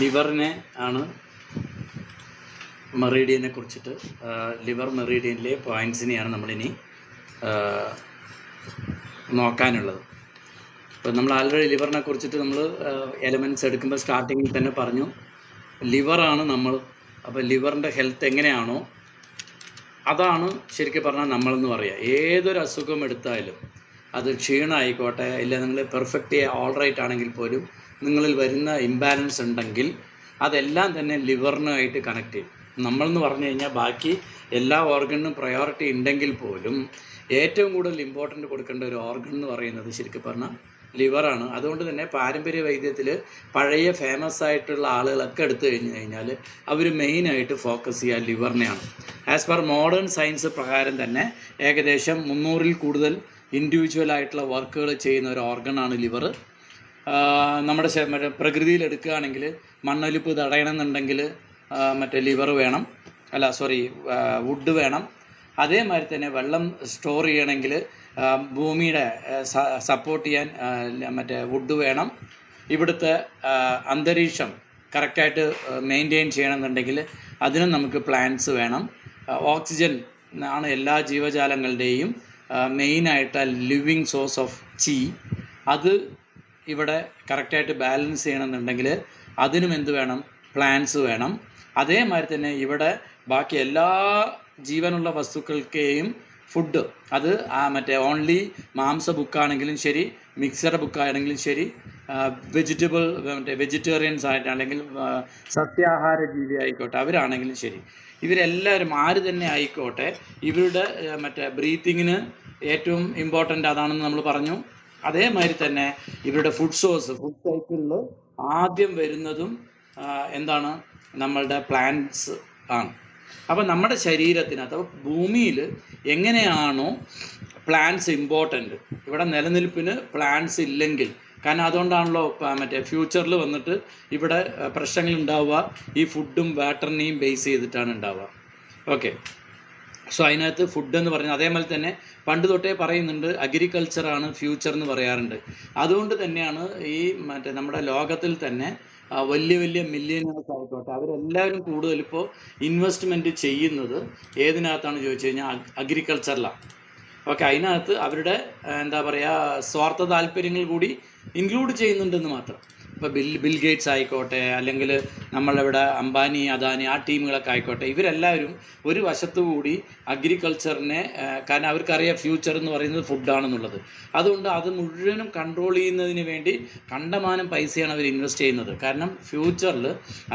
ലിവറിനെ ആണ് മെറീഡിയനെ കുറിച്ചിട്ട് ലിവർ മെറീഡിയനിലെ പോയിൻറ്റ്സിനെയാണ് നമ്മളിനി നോക്കാനുള്ളത്. ഇപ്പോൾ നമ്മൾ ആൾറെഡി ലിവറിനെ കുറിച്ചിട്ട് നമ്മൾ എലമെൻറ്റ്സ് എടുക്കുമ്പോൾ സ്റ്റാർട്ടിങ്ങിൽ തന്നെ പറഞ്ഞു ലിവറാണ് നമ്മൾ. അപ്പോൾ ലിവറിൻ്റെ ഹെൽത്ത് എങ്ങനെയാണോ അതാണ് ശരിക്കും പറഞ്ഞാൽ നമ്മളെന്ന് പറയുക. ഏതൊരു അസുഖം എടുത്താലും അത് ക്ഷീണമായിക്കോട്ടെ, ഇല്ല നിങ്ങൾ പെർഫെക്റ്റ് ഓൾറൈറ്റ് ആണെങ്കിൽ പോലും നിങ്ങളിൽ വരുന്ന ഇംബാലൻസ് ഉണ്ടെങ്കിൽ അതെല്ലാം തന്നെ ലിവറിനുമായിട്ട് കണക്ട് ചെയ്യും. നമ്മളെന്ന് പറഞ്ഞു കഴിഞ്ഞാൽ ബാക്കി എല്ലാ ഓർഗണിനും പ്രയോറിറ്റി ഉണ്ടെങ്കിൽ പോലും ഏറ്റവും കൂടുതൽ ഇമ്പോർട്ടൻ്റ് കൊടുക്കേണ്ട ഒരു ഓർഗൺ എന്ന് പറയുന്നത് ശരിക്കും പറഞ്ഞാൽ ലിവറാണ്. അതുകൊണ്ട് തന്നെ പാരമ്പര്യ വൈദ്യത്തിൽ പഴയ ഫേമസ് ആയിട്ടുള്ള ആളുകളൊക്കെ എടുത്തു കഴിഞ്ഞാൽ അവർ മെയിനായിട്ട് ഫോക്കസ് ചെയ്യുക ലിവറിനെയാണ്. ആസ് പെർ മോഡേൺ സയൻസ് പ്രകാരം തന്നെ ഏകദേശം 300-ൽ കൂടുതൽ ഇൻഡിവിജ്വൽ ആയിട്ടുള്ള വർക്കുകൾ ചെയ്യുന്ന ഒരു ഓർഗണാണ് ലിവർ. നമ്മുടെ പ്രകൃതിയിൽ എടുക്കുകയാണെങ്കിൽ മണ്ണൊലിപ്പ് തടയണമെന്നുണ്ടെങ്കിൽ ലിവർ വേണം, വുഡ് വേണം. അതേമാതിരി തന്നെ വെള്ളം സ്റ്റോർ ചെയ്യണമെങ്കിൽ ഭൂമിയുടെ സപ്പോർട്ട് ചെയ്യാൻ വുഡ് വേണം. ഇവിടുത്തെ അന്തരീക്ഷം കറക്റ്റായിട്ട് മെയിൻറ്റെയിൻ ചെയ്യണമെന്നുണ്ടെങ്കിൽ അതിനും നമുക്ക് പ്ലാന്റ്സ് വേണം. ഓക്സിജൻ ആണ് എല്ലാ ജീവജാലങ്ങളുടെയും മെയിനായിട്ട് ലിവിങ് സോഴ്സ് ഓഫ് ചി. അത് ഇവിടെ കറക്റ്റായിട്ട് ബാലൻസ് ചെയ്യണമെന്നുണ്ടെങ്കിൽ അതിനും എന്ത് വേണം? പ്ലാന്റ്സ് വേണം. അതേമാതിരി തന്നെ ഇവിടെ ബാക്കി എല്ലാ ജീവനുള്ള വസ്തുക്കൾക്കെയും ഫുഡ് അത് ഓൺലി മാംസ ബുക്കാണെങ്കിലും ശരി, മിക്സഡ് ബുക്കാണെങ്കിലും ശരി, വെജിറ്റേറിയൻസ് ആയിട്ട് അല്ലെങ്കിൽ സസ്യാഹാര ജീവി ആയിക്കോട്ടെ അവരാണെങ്കിലും ശരി, ഇവരെല്ലാവരും ആര് തന്നെ ആയിക്കോട്ടെ ഇവരുടെ ബ്രീത്തിങ്ങിന് ഏറ്റവും ഇമ്പോർട്ടൻ്റ് അതാണെന്ന് നമ്മൾ പറഞ്ഞു. അതേമാതിരി തന്നെ ഇവരുടെ ഫുഡ് സോഴ്സ്, ഫുഡ് സൈക്കിളിൽ ആദ്യം വരുന്നതും എന്താണ്? നമ്മളുടെ പ്ലാന്റ്സ് ആണ്. അപ്പോൾ നമ്മുടെ ശരീരത്തിനകത്ത് ഭൂമിയിൽ എങ്ങനെയാണോ പ്ലാന്റ്സ് ഇമ്പോർട്ടൻ്റ്, ഇവിടെ നിലനിൽപ്പിന് പ്ലാന്റ്സ് ഇല്ലെങ്കിൽ, കാരണം അതുകൊണ്ടാണല്ലോ ഫ്യൂച്ചറിൽ വന്നിട്ട് ഇവിടെ പ്രശ്നങ്ങൾ ഉണ്ടാവുക, ഈ ഫുഡും വാട്ടറിനെയും ബേസ് ചെയ്തിട്ടാണ് ഉണ്ടാവുക. ഓക്കെ, സോ അതിനകത്ത് ഫുഡ് എന്ന് പറയുന്നത് അതേപോലെ തന്നെ പണ്ട് തൊട്ടേ പറയുന്നുണ്ട് അഗ്രികൾച്ചറാണ് ഫ്യൂച്ചർ എന്ന് പറയാറുണ്ട്. അതുകൊണ്ട് തന്നെയാണ് ഈ നമ്മുടെ ലോകത്തിൽ തന്നെ വലിയ വലിയ മില്യനേഴ്സ് ആയിക്കോട്ടെ അവരെല്ലാവരും കൂടുതൽ ഇപ്പോൾ ഇൻവെസ്റ്റ്മെൻറ്റ് ചെയ്യുന്നത് ഏതിനകത്താണ് ചോദിച്ചു കഴിഞ്ഞാൽ അഗ്രികൾച്ചറിലാണ്. ഓക്കെ, അതിനകത്ത് അവരുടെ സ്വാർത്ഥ താല്പര്യങ്ങൾ കൂടി ഇൻക്ലൂഡ് ചെയ്യുന്നുണ്ടെന്ന് മാത്രം. ഇപ്പോൾ ബിൽ ഗേറ്റ്സ് ആയിക്കോട്ടെ, അല്ലെങ്കിൽ നമ്മളിവിടെ അംബാനി, അദാനി, ആ ടീമുകളൊക്കെ ആയിക്കോട്ടെ, ഇവരെല്ലാവരും ഒരു വശത്തു കൂടി അഗ്രികൾച്ചറിനെ, കാരണം അവർക്കറിയാം ഫ്യൂച്ചർ എന്ന് പറയുന്നത് ഫുഡാണെന്നുള്ളത്. അതുകൊണ്ട് അത് മുഴുവനും കൺട്രോൾ ചെയ്യുന്നതിന് വേണ്ടി കണ്ടമാനം പൈസയാണ് അവർ ഇൻവെസ്റ്റ് ചെയ്യുന്നത്. കാരണം ഫ്യൂച്ചറിൽ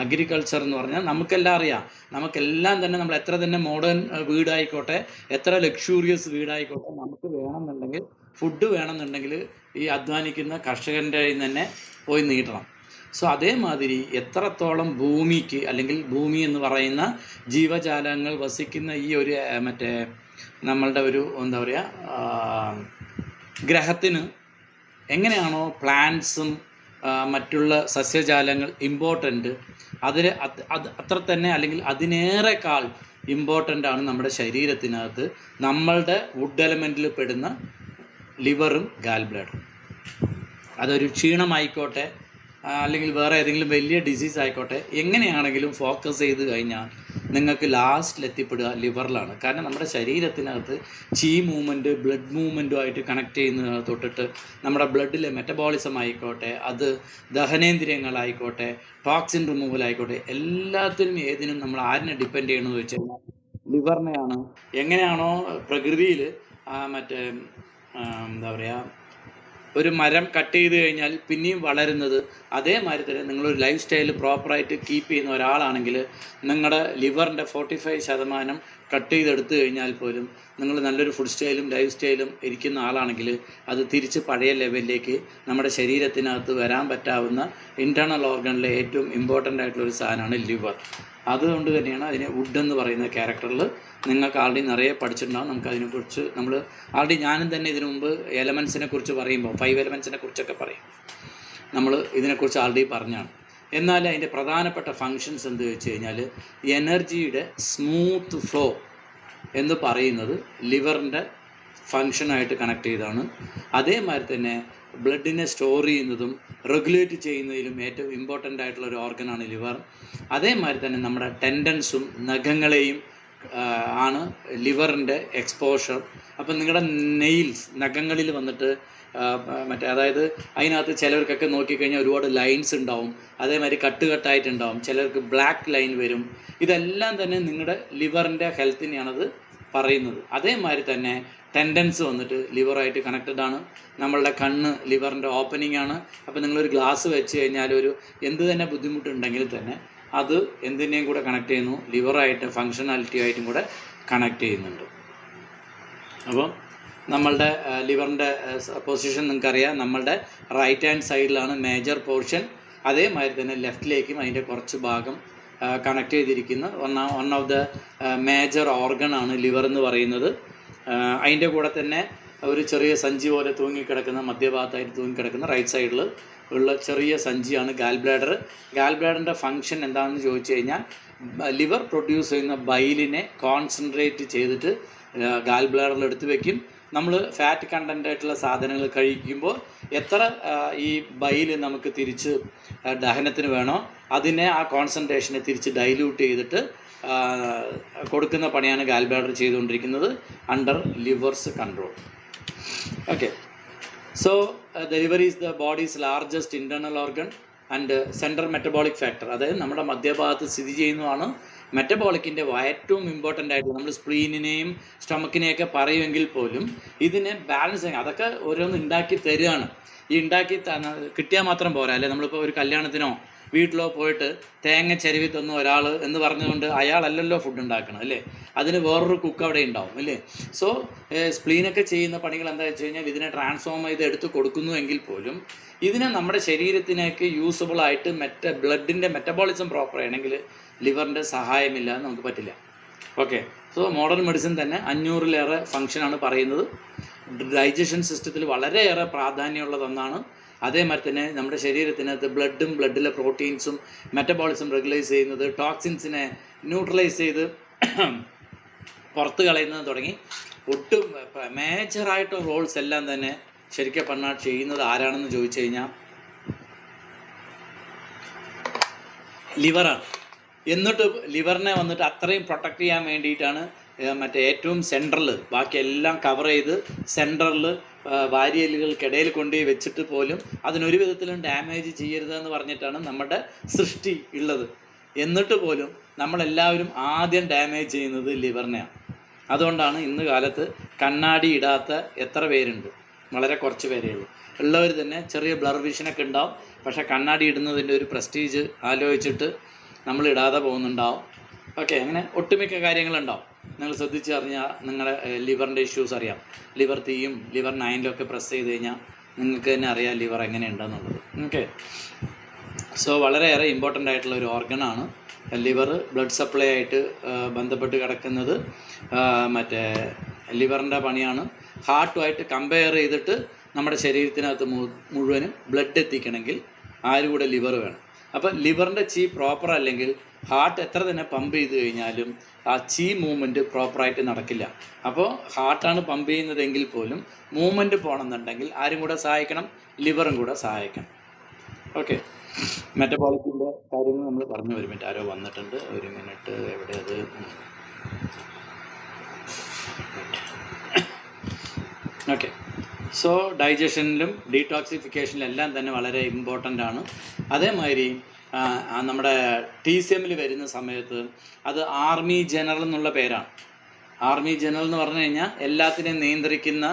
അഗ്രികൾച്ചർ എന്ന് പറഞ്ഞാൽ നമുക്കെല്ലാം അറിയാം, നമുക്കെല്ലാം തന്നെ നമ്മൾ എത്ര തന്നെ മോഡേൺ വീടായിക്കോട്ടെ, എത്ര ലക്ഷൂറിയസ് വീടായിക്കോട്ടെ, നമുക്ക് വേണമെന്നുണ്ടെങ്കിൽ ഫുഡ് വേണമെന്നുണ്ടെങ്കിൽ ഈ അധ്വാനിക്കുന്ന കർഷകൻ്റെ കയ്യിൽ തന്നെ പോയി നീട്ടണം. സോ അതേമാതിരി എത്രത്തോളം ഭൂമിക്ക്, അല്ലെങ്കിൽ ഭൂമി എന്ന് പറയുന്ന ജീവജാലങ്ങൾ വസിക്കുന്ന ഈ ഒരു നമ്മളുടെ ഒരു ഗ്രഹത്തിന് എങ്ങനെയാണോ പ്ലാന്റ്സും മറ്റുള്ള സസ്യജാലങ്ങൾ ഇമ്പോർട്ടൻ്റ്, അത്ര തന്നെ അല്ലെങ്കിൽ അതിനേറെക്കാൾ ഇമ്പോർട്ടൻ്റ് ആണ് നമ്മുടെ ശരീരത്തിനകത്ത് നമ്മളുടെ വുഡ് എലമെൻറ്റിൽ പെടുന്ന ലിവറും ഗാൽ ബ്ലാഡറും. അതൊരു ക്ഷീണമായിക്കോട്ടെ, അല്ലെങ്കിൽ വേറെ ഏതെങ്കിലും വലിയ ഡിസീസ് ആയിക്കോട്ടെ, എങ്ങനെയാണെങ്കിലും ഫോക്കസ് ചെയ്ത് കഴിഞ്ഞാൽ നിങ്ങൾക്ക് ലാസ്റ്റിൽ എത്തിപ്പെടുക ലിവറിലാണ്. കാരണം നമ്മുടെ ശരീരത്തിനകത്ത് ചീ മൂവ്മെൻറ്റ്, ബ്ലഡ് മൂവ്മെൻറ്റുമായിട്ട് കണക്ട് ചെയ്യുന്ന തൊട്ടിട്ട് നമ്മുടെ ബ്ലഡിലെ മെറ്റബോളിസം ആയിക്കോട്ടെ, അത് ദഹനേന്ദ്രിയങ്ങളായിക്കോട്ടെ, ടോക്സിൻ റിമൂവൽ ആയിക്കോട്ടെ, എല്ലാത്തിനും ഏതിനും നമ്മൾ ആരിനെ ഡിപ്പെൻഡ് ചെയ്യണമെന്ന് വെച്ച് കഴിഞ്ഞാൽ ലിവറിനെയാണ്. എങ്ങനെയാണോ പ്രകൃതിയിൽ ഒരു മരം കട്ട് ചെയ്ത് കഴിഞ്ഞാൽ പിന്നെയും വളരുന്നത്, അതേമാതിരി തന്നെ നിങ്ങളൊരു ലൈഫ് സ്റ്റൈൽ പ്രോപ്പറായിട്ട് കീപ്പ് ചെയ്യുന്ന ഒരാളാണെങ്കിൽ നിങ്ങളുടെ ലിവറിൻ്റെ 45% കട്ട് ചെയ്തെടുത്തു കഴിഞ്ഞാൽ പോലും നിങ്ങൾ നല്ലൊരു ഫുഡ് സ്റ്റൈലും ലൈഫ് സ്റ്റൈലും ഇരിക്കുന്ന ആളാണെങ്കിൽ അത് തിരിച്ച് പഴയ ലെവലിലേക്ക് നമ്മുടെ ശരീരത്തിനകത്ത് വരാൻ പറ്റാവുന്ന ഇൻറ്റേർണൽ ഓർഗണിലെ ഏറ്റവും ഇമ്പോർട്ടൻ്റ് ആയിട്ടുള്ളൊരു സാധനമാണ് ലിവർ. അതുകൊണ്ട് തന്നെയാണ് അതിനെ വുഡ് എന്ന് പറയുന്ന ക്യാരക്ടറിൽ നിങ്ങൾക്ക് ആൾറെഡി നിറയെ പഠിച്ചിട്ടുണ്ടാകും. നമുക്കതിനെക്കുറിച്ച് ആൾറെഡി ഞാനും തന്നെ ഇതിനു മുമ്പ് എലമെൻസിനെ കുറിച്ച് പറയുമ്പോൾ 5 എലമെൻസിനെ കുറിച്ചൊക്കെ പറയും, നമ്മൾ ഇതിനെക്കുറിച്ച് ആൾറെഡി പറഞ്ഞാണ്. എന്നാൽ അതിൻ്റെ പ്രധാനപ്പെട്ട ഫങ്ഷൻസ് എന്ത് വെച്ച് കഴിഞ്ഞാൽ എനർജിയുടെ സ്മൂത്ത് ഫ്ലോ എന്ന് പറയുന്നത് ലിവറിൻ്റെ ഫങ്ഷനായിട്ട് കണക്ട് ചെയ്താണ്. അതേമാതിരി തന്നെ ബ്ലഡിനെ സ്റ്റോർ ചെയ്യുന്നതും റെഗുലേറ്റ് ചെയ്യുന്നതിലും ഏറ്റവും ഇമ്പോർട്ടൻ്റ് ആയിട്ടുള്ള ഒരു ഓർഗനാണ് ലിവർ. അതേമാതിരി തന്നെ നമ്മുടെ ടെൻഡൻസും നഖങ്ങളെയും ആണ് ലിവറിൻ്റെ എക്സ്പോഷർ. അപ്പം നിങ്ങളുടെ നെയിൽസ് നഖങ്ങളിൽ വന്നിട്ട് അതായത് അതിനകത്ത് ചിലർക്കൊക്കെ നോക്കിക്കഴിഞ്ഞാൽ ഒരുപാട് ലൈൻസ് ഉണ്ടാവും, അതേമാതിരി കട്ടായിട്ടുണ്ടാവും, ചിലർക്ക് ബ്ലാക്ക് ലൈൻ വരും. ഇതെല്ലാം തന്നെ നിങ്ങളുടെ ലിവറിൻ്റെ ഹെൽത്തിനെയാണത് പറയുന്നത്. അതേമാതിരി തന്നെ ടെൻഡൻസ് വന്നിട്ട് ലിവറായിട്ട് കണക്റ്റഡ് ആണ്. നമ്മളുടെ കണ്ണ് ലിവറിൻ്റെ ഓപ്പണിംഗ് ആണ്. അപ്പോൾ നിങ്ങളൊരു ഗ്ലാസ് വെച്ച് കഴിഞ്ഞാൽ ഒരു എന്ത് തന്നെ ബുദ്ധിമുട്ടുണ്ടെങ്കിൽ തന്നെ അത് എന്തിനേയും കൂടെ കണക്ട് ചെയ്യുന്നു, ലിവറായിട്ട് ഫങ്ഷണാലിറ്റി ആയിട്ടും കൂടെ കണക്ട് ചെയ്യുന്നുണ്ട്. അപ്പം നമ്മളുടെ ലിവറിൻ്റെ പൊസിഷൻ നിങ്ങൾക്കറിയാം, നമ്മളുടെ റൈറ്റ് ഹാൻഡ് സൈഡിലാണ് മേജർ പോർഷൻ. അതേമാതിരി തന്നെ ലെഫ്റ്റിലേക്കും അതിൻ്റെ കുറച്ച് ഭാഗം കണക്ട് ചെയ്തിരിക്കുന്ന one of the major organ ആണ് ലിവർ എന്ന് പറയുന്നത്. അതിൻ്റെ കൂടെ തന്നെ ഒരു ചെറിയ സഞ്ചി പോലെ തൂങ്ങിക്കിടക്കുന്ന, മധ്യഭാഗത്തായിട്ട് തൂങ്ങിക്കിടക്കുന്ന റൈറ്റ് സൈഡിൽ ഉള്ള ചെറിയ സഞ്ചിയാണ് ഗാൽ ബ്ലാഡർ. ഗാൽ ബ്ലാഡറിൻ്റെ ഫങ്ഷൻ എന്താണെന്ന് ചോദിച്ചു കഴിഞ്ഞാൽ ലിവർ പ്രൊഡ്യൂസ് ചെയ്യുന്ന ബൈലിനെ കോൺസെൻട്രേറ്റ് ചെയ്തിട്ട് ഗാൽ ബ്ലാഡറിൽ എടുത്ത് വയ്ക്കും. നമ്മൾ ഫാറ്റ് കണ്ടൻ്റ് ആയിട്ടുള്ള സാധനങ്ങൾ കഴിക്കുമ്പോൾ എത്ര ഈ ബൈല് നമുക്ക് തിരിച്ച് ദഹനത്തിന് വേണോ അതിനെ ആ കോൺസെൻട്രേഷനെ തിരിച്ച് ഡൈല്യൂട്ട് ചെയ്തിട്ട് കൊടുക്കുന്ന പണിയാണ് ഗാൽ ബ്ലാഡർ ചെയ്തുകൊണ്ടിരിക്കുന്നത് under levers control. Okay, so the liver is the body's largest internal organ and central metabolic factor. അതായത് നമ്മുടെ മധ്യഭാഗത്ത് സ്ഥിതി ചെയ്യുന്നതാണ് മെറ്റബോളിക്കിൻ്റെ ഏറ്റവും ഇമ്പോർട്ടൻ്റ് ആയിട്ട്. നമ്മൾ സ്പ്ലീനിനെയും സ്റ്റൊമക്കിനെയൊക്കെ പറയുമെങ്കിൽ പോലും ഇതിനെ ബാലൻസ് ചെയ്യാൻ അതൊക്കെ ഓരോന്ന് ഉണ്ടാക്കി തരികയാണ്. ഈ ഉണ്ടാക്കി കിട്ടിയാൽ മാത്രം പോരാ. അല്ലെ, നമ്മളിപ്പോൾ ഒരു കല്യാണത്തിനോ വീട്ടിലോ പോയിട്ട് തേങ്ങ ചെരുവി തന്ന ഒരാൾ എന്ന് പറഞ്ഞുകൊണ്ട് അയാളല്ലല്ലോ ഫുഡ് ഉണ്ടാക്കണം, അല്ലേ? അതിന് വേറൊരു കുക്ക് അവിടെ ഉണ്ടാവും, അല്ലേ? സോ സ്പ്ലീനൊക്കെ ചെയ്യുന്ന പണികൾ എന്താ വെച്ച് കഴിഞ്ഞാൽ ഇതിനെ ട്രാൻസ്ഫോം ചെയ്ത് എടുത്ത് കൊടുക്കുന്നു എങ്കിൽ പോലും ഇതിനെ നമ്മുടെ ശരീരത്തിനേക്ക് യൂസബിളായിട്ട് ബ്ലഡിൻ്റെ മെറ്റബോളിസം പ്രോപ്പർ ആണെങ്കിൽ ലിവറിൻ്റെ സഹായമില്ലാതെ നമുക്ക് പറ്റില്ല. ഓക്കെ, സോ മോഡേൺ മെഡിസിൻ തന്നെ 500-ലേറെ ഫങ്ഷനാണ് പറയുന്നത്. ഡൈജഷൻ സിസ്റ്റത്തിൽ വളരെയേറെ പ്രാധാന്യമുള്ളതൊന്നാണ്. അതേമാതിരി തന്നെ നമ്മുടെ ശരീരത്തിനകത്ത് ബ്ലഡിലെ പ്രോട്ടീൻസും മെറ്റബോളിസം റെഗുലൈസ് ചെയ്യുന്നത്, ടോക്സിൻസിനെ ന്യൂട്രലൈസ് ചെയ്ത് പുറത്ത് കളയുന്നത് തുടങ്ങി ഒട്ടും മേജറായിട്ടുള്ള റോൾസ് എല്ലാം തന്നെ ശരിക്കും പറഞ്ഞാൽ ചെയ്യുന്നത് ആരാണെന്ന് ചോദിച്ചു കഴിഞ്ഞാൽ ലിവറാണ്. എന്നിട്ട് ലിവറിനെ വന്നിട്ട് അത്രയും പ്രൊട്ടക്റ്റ് ചെയ്യാൻ വേണ്ടിയിട്ടാണ് ഏറ്റവും സെൻട്രൽ ബാക്കി എല്ലാം കവർ ചെയ്ത് സെൻട്രലിൽ വാരിയലുകൾക്കിടയിൽ കൊണ്ടുപോയി വെച്ചിട്ട് പോലും അതിനൊരു വിധത്തിലും ഡാമേജ് ചെയ്യരുതെന്ന് പറഞ്ഞിട്ടാണ് നമ്മുടെ സൃഷ്ടി ഉള്ളത്. എന്നിട്ട് പോലും നമ്മളെല്ലാവരും ആദ്യം ഡാമേജ് ചെയ്യുന്നത് ലിവറിനെയാണ്. അതുകൊണ്ടാണ് ഇന്ന് കാലത്ത് കണ്ണാടി ഇടാത്ത എത്ര പേരുണ്ട്? വളരെ കുറച്ച് പേരേ ഉള്ളൂ. ഉള്ളവർ തന്നെ ചെറിയ ബ്ലർ വിഷനൊക്കെ ഉണ്ടാവും. പക്ഷേ കണ്ണാടി ഇടുന്നതിൻ്റെ ഒരു പ്രസ്റ്റീജ് ആലോചിച്ചിട്ട് നമ്മൾ ഇടാതെ പോകുന്നുണ്ടാവും. ഓക്കെ, അങ്ങനെ ഒട്ടുമിക്ക കാര്യങ്ങളുണ്ടാവും. നിങ്ങൾ ശ്രദ്ധിച്ച് അറിഞ്ഞാൽ നിങ്ങളുടെ ലിവറിൻ്റെ ഇഷ്യൂസ് അറിയാം. ലിവർ തീയും ലിവർ 9-ലൊക്കെ പ്രസ് ചെയ്ത് കഴിഞ്ഞാൽ നിങ്ങൾക്ക് തന്നെ അറിയാം ലിവർ എങ്ങനെയുണ്ടെന്നുള്ളത്. ഓക്കെ, സോ വളരെയേറെ ഇമ്പോർട്ടൻ്റ് ആയിട്ടുള്ള ഒരു ഓർഗനാണ് ലിവർ. ബ്ലഡ് സപ്ലൈ ആയിട്ട് ബന്ധപ്പെട്ട് കിടക്കുന്നത് ലിവറിൻ്റെ പണിയാണ്. ഹാർട്ടുമായിട്ട് കമ്പയർ ചെയ്തിട്ട് നമ്മുടെ ശരീരത്തിനകത്ത് മുഴുവനും ബ്ലഡ് എത്തിക്കണമെങ്കിൽ ആരും ലിവർ വേണം. അപ്പോൾ ലിവറിൻ്റെ ചീ പ്രോപ്പർ അല്ലെങ്കിൽ ഹാർട്ട് എത്ര തന്നെ പമ്പ് ചെയ്ത് കഴിഞ്ഞാലും ആ ചീ മൂവ്മെൻറ്റ് പ്രോപ്പറായിട്ട് നടക്കില്ല. അപ്പോൾ ഹാർട്ടാണ് പമ്പ് ചെയ്യുന്നതെങ്കിൽ പോലും മൂവ്മെൻറ്റ് പോകണമെന്നുണ്ടെങ്കിൽ ആരും കൂടെ സഹായിക്കണം, ലിവറും കൂടെ സഹായിക്കണം. ഓക്കെ, മെറ്റബോളിക്കിൻ്റെ കാര്യങ്ങൾ നമ്മൾ പറഞ്ഞു. ഒരു മിനിറ്റ്, ആരോ വന്നിട്ടുണ്ട്. ഒരു മിനിറ്റ്, എവിടെ അത്? ഓക്കെ, സോ ഡൈജഷനിലും ഡീടോക്സിഫിക്കേഷനിലും എല്ലാം തന്നെ വളരെ ഇമ്പോർട്ടൻ്റ് ആണ്. അതേമാതിരി നമ്മുടെ TCMൽ വരുന്ന സമയത്ത് അത് ആർമി ജനറൽ എന്നുള്ള പേരാണ്. ആർമി ജനറൽ എന്ന് പറഞ്ഞു കഴിഞ്ഞാൽ എല്ലാത്തിനെയും നിയന്ത്രിക്കുന്ന,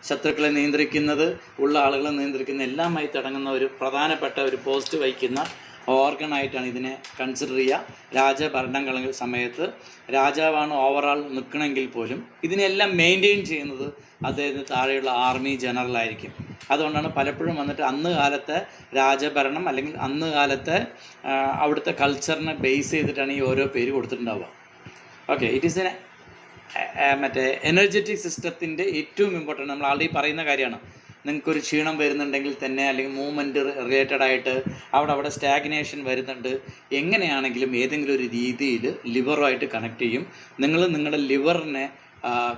ശത്രുക്കളെ നിയന്ത്രിക്കുന്നത്, ഉള്ള ആളുകളെ നിയന്ത്രിക്കുന്ന എല്ലാമായി തുടങ്ങുന്ന ഒരു പ്രധാനപ്പെട്ട ഒരു പോസ്റ്റ് വഹിക്കുന്ന ഓർഗനായിട്ടാണ് ഇതിനെ കൺസിഡർ ചെയ്യുക. രാജഭരണ സമയത്ത് രാജാവാണ് ഓവറാൾ നിൽക്കണമെങ്കിൽ പോലും ഇതിനെല്ലാം മെയിൻറ്റെയിൻ ചെയ്യുന്നത് അദ്ദേഹത്തിന് താഴെയുള്ള ആർമി ജനറൽ ആയിരിക്കും. അതുകൊണ്ടാണ് പലപ്പോഴും വന്നിട്ട് അന്ന് കാലത്തെ രാജഭരണം അല്ലെങ്കിൽ അന്ന് കാലത്തെ അവിടുത്തെ കൾച്ചറിനെ ബേസ് ചെയ്തിട്ടാണ് ഈ ഓരോ പേര് കൊടുത്തിട്ടുണ്ടാവുക. ഓക്കെ, ഇറ്റ് ഈസ് എനർജറ്റിക് സിസ്റ്റത്തിൻ്റെ ഏറ്റവും ഇമ്പോർട്ടൻ്റ്, നമ്മൾ ആൾറെഡി പറയുന്ന കാര്യമാണ്. നിങ്ങൾക്കൊരു ക്ഷീണം വരുന്നുണ്ടെങ്കിൽ തന്നെ അല്ലെങ്കിൽ മൂവ്മെൻറ്റ് റിലേറ്റഡ് ആയിട്ട് അവിടെ സ്റ്റാഗ്നേഷൻ വരുന്നുണ്ട്, എങ്ങനെയാണെങ്കിലും ഏതെങ്കിലും ഒരു രീതിയിൽ ലിവറുമായിട്ട് കണക്ട് ചെയ്യും. നിങ്ങൾ നിങ്ങളുടെ ലിവറിനെ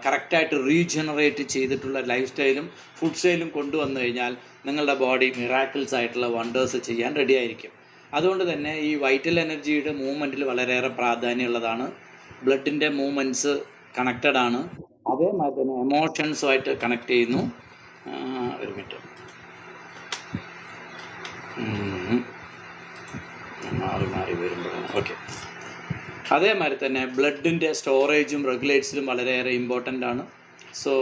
കറക്റ്റായിട്ട് റീജനറേറ്റ് ചെയ്തിട്ടുള്ള ലൈഫ് സ്റ്റൈലും ഫുഡ് സ്റ്റൈലും കൊണ്ടുവന്നു കഴിഞ്ഞാൽ നിങ്ങളുടെ ബോഡി മിറാക്കിൾസ് ആയിട്ടുള്ള വണ്ടേഴ്സ് ചെയ്യാൻ റെഡി ആയിരിക്കും. അതുകൊണ്ട് തന്നെ ഈ വൈറ്റൽ എനർജിയുടെ മൂവ്മെൻറ്റിൽ വളരെയേറെ പ്രാധാന്യമുള്ളതാണ്. ബ്ലഡിൻ്റെ മൂവ്മെൻറ്റ്സ് കണക്റ്റഡ് ആണ്. അതേമാതിരി തന്നെ എമോഷൻസുമായിട്ട് കണക്ട് ചെയ്യുന്നു. ഒരു മിനിറ്റ് മാറി വരുമ്പോഴാണ്. ഓക്കെ. അതേമാതിരി തന്നെ ബ്ലഡിൻ്റെ സ്റ്റോറേജും റെഗുലേറ്റ്സിലും വളരെയേറെ ഇമ്പോർട്ടൻ്റ് ആണ്. സോ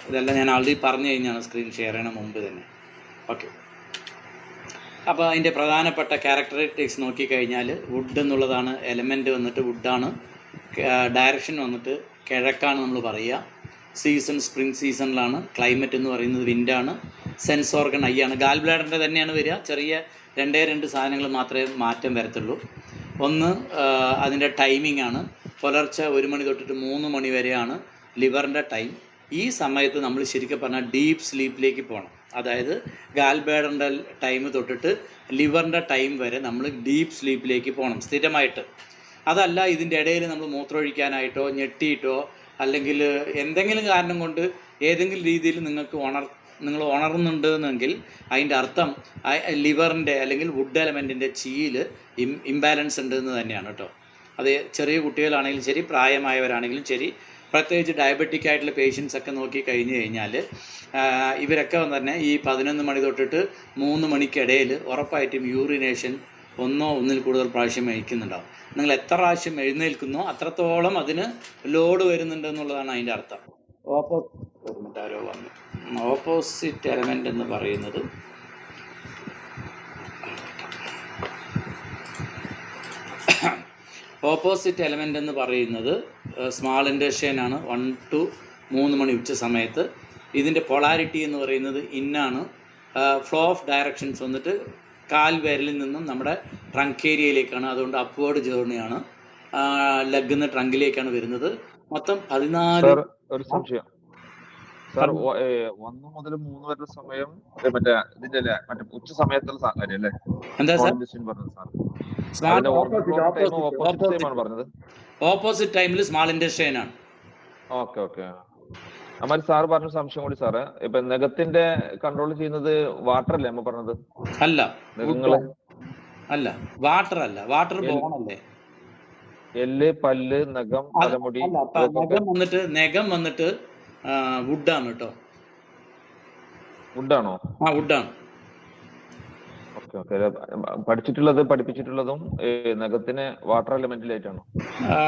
ഇതെല്ലാം ഞാൻ ആൾറെഡി പറഞ്ഞു കഴിഞ്ഞാണ് സ്ക്രീൻ ഷെയർ ചെയ്യണ മുമ്പ് തന്നെ. ഓക്കെ. അപ്പോൾ അതിൻ്റെ പ്രധാനപ്പെട്ട ക്യാരക്ടറിസ്റ്റിക്സ് നോക്കിക്കഴിഞ്ഞാൽ വുഡ് എന്നുള്ളതാണ് എലമെൻറ്റ് വന്നിട്ട് വുഡാണ്. ഡയറക്ഷൻ വന്നിട്ട് കിഴക്കാണ് നമ്മൾ പറയുക. Season spring സീസണിലാണ്. ക്ലൈമറ്റ് എന്ന് പറയുന്നത് വിൻഡാണ്. സെൻസ് ഓർഗൺ ഐ ആണ്. ഗാൽ ബ്ലാഡറിൻ്റെ തന്നെയാണ് വരിക. ചെറിയ 2 സാധനങ്ങൾ മാത്രമേ മാറ്റം വരത്തുള്ളൂ. ഒന്ന് അതിൻ്റെ ടൈമിംഗ് ആണ്. പുലർച്ചെ 1 മണി തൊട്ടിട്ട് 3 മണി വരെയാണ് ലിവറിൻ്റെ ടൈം. ഈ സമയത്ത് നമ്മൾ ശരിക്കും പറഞ്ഞാൽ ഡീപ്പ് സ്ലീപ്പിലേക്ക് പോകണം. അതായത് ഗാൽ ബ്ലാഡറിൻ്റെ ടൈം തൊട്ടിട്ട് ലിവറിൻ്റെ ടൈം വരെ നമ്മൾ ഡീപ്പ് സ്ലീപ്പിലേക്ക് പോകണം സ്ഥിരമായിട്ട്. അതല്ല ഇതിൻ്റെ ഇടയിൽ നമ്മൾ മൂത്രമൊഴിക്കാനായിട്ടോ ഞെട്ടിയിട്ടോ അല്ലെങ്കിൽ എന്തെങ്കിലും കാരണം കൊണ്ട് ഏതെങ്കിലും രീതിയിൽ നിങ്ങൾ ഉണർന്നുണ്ടെന്നെങ്കിൽ അതിൻ്റെ അർത്ഥം ലിവറിൻ്റെ അല്ലെങ്കിൽ വുഡ് എലമെൻറ്റിൻ്റെ ചീയിൽ ഇംബാലൻസ് ഉണ്ടെന്ന് തന്നെയാണ് കേട്ടോ. അത് ചെറിയ കുട്ടികളാണെങ്കിലും ശരി, പ്രായമായവരാണെങ്കിലും ശരി, പ്രത്യേകിച്ച് ഡയബറ്റിക് ആയിട്ടുള്ള പേഷ്യൻസ് ഒക്കെ നോക്കി കഴിഞ്ഞ് കഴിഞ്ഞാൽ ഇവരൊക്കെ തന്നെ ഈ 11 മണി തൊട്ടിട്ട് 3 മണിക്കിടയിൽ ഉറപ്പായിട്ടും യൂറിനേഷൻ ഒന്നിൽ കൂടുതൽ പ്രാവശ്യം കഴിക്കുന്നുണ്ടാവും. നിങ്ങൾ എത്ര പ്രാവശ്യം എഴുന്നേൽക്കുന്നോ അത്രത്തോളം അതിന് ലോഡ് വരുന്നുണ്ട് എന്നുള്ളതാണ് അതിൻ്റെ അർത്ഥം. ഓപ്പോസിറ്റ് എലമെൻ്റ് എന്ന് പറയുന്നത് സ്മാൾ ഇൻറ്റസ്റ്റൈനാണ്. 1 to 3 മണി ഉച്ച സമയത്ത്. ഇതിൻ്റെ പൊളാരിറ്റി എന്ന് പറയുന്നത് ഇന്നാണ്. ഫ്ലോ ഓഫ് ഡയറക്ഷൻസ് വന്നിട്ട് കാൽ വിരലിൽ നിന്നും നമ്മുടെ ട്രങ്ക് ഏരിയയിലേക്കാണ്. അതുകൊണ്ട് അപ്വേർഡ് ജേർണിയാണ്. ലെഗ് നിന്ന് ട്രങ്കിലേക്കാണ് വരുന്നത്. മൊത്തം 14. ഒരു സംശയം സാർ, 1 മുതൽ 3 വരെ സമയം മറ്റേ ഇതിന്റെ മറ്റേ ഉച്ച സമയത്തുള്ള അല്ലേ? എന്താ സാർ? ഓപ്പോസിറ്റ് ടൈമിൽ സ്മാൾ ഇൻറ്റസ്റ്റൈൻ ആണ്. Okay okay. അമ്മാരി സാർ പറഞ്ഞ സംശയം കൂടി സാറേ, ഇപ്പൊ നഖത്തിന്റെ കൺട്രോൾ ചെയ്യുന്നത് വാട്ടർ അല്ലേ നമ്മൾ പറഞ്ഞത്? അല്ല, അല്ല വാട്ടർ അല്ല. വാട്ടർ ബോണല്ലേ? എല്ല്, പല്ല്, നഖം, തലമുടി. നഖം വന്നിട്ട് വുഡാണ് കേട്ടോ. വുഡാണോ? വുഡാണ്. Okay okay. പഠിപ്പിച്ചിട്ടുള്ളതും നഖത്തിന് വാട്ടർ എലമെന്റിലായിട്ടാണോ?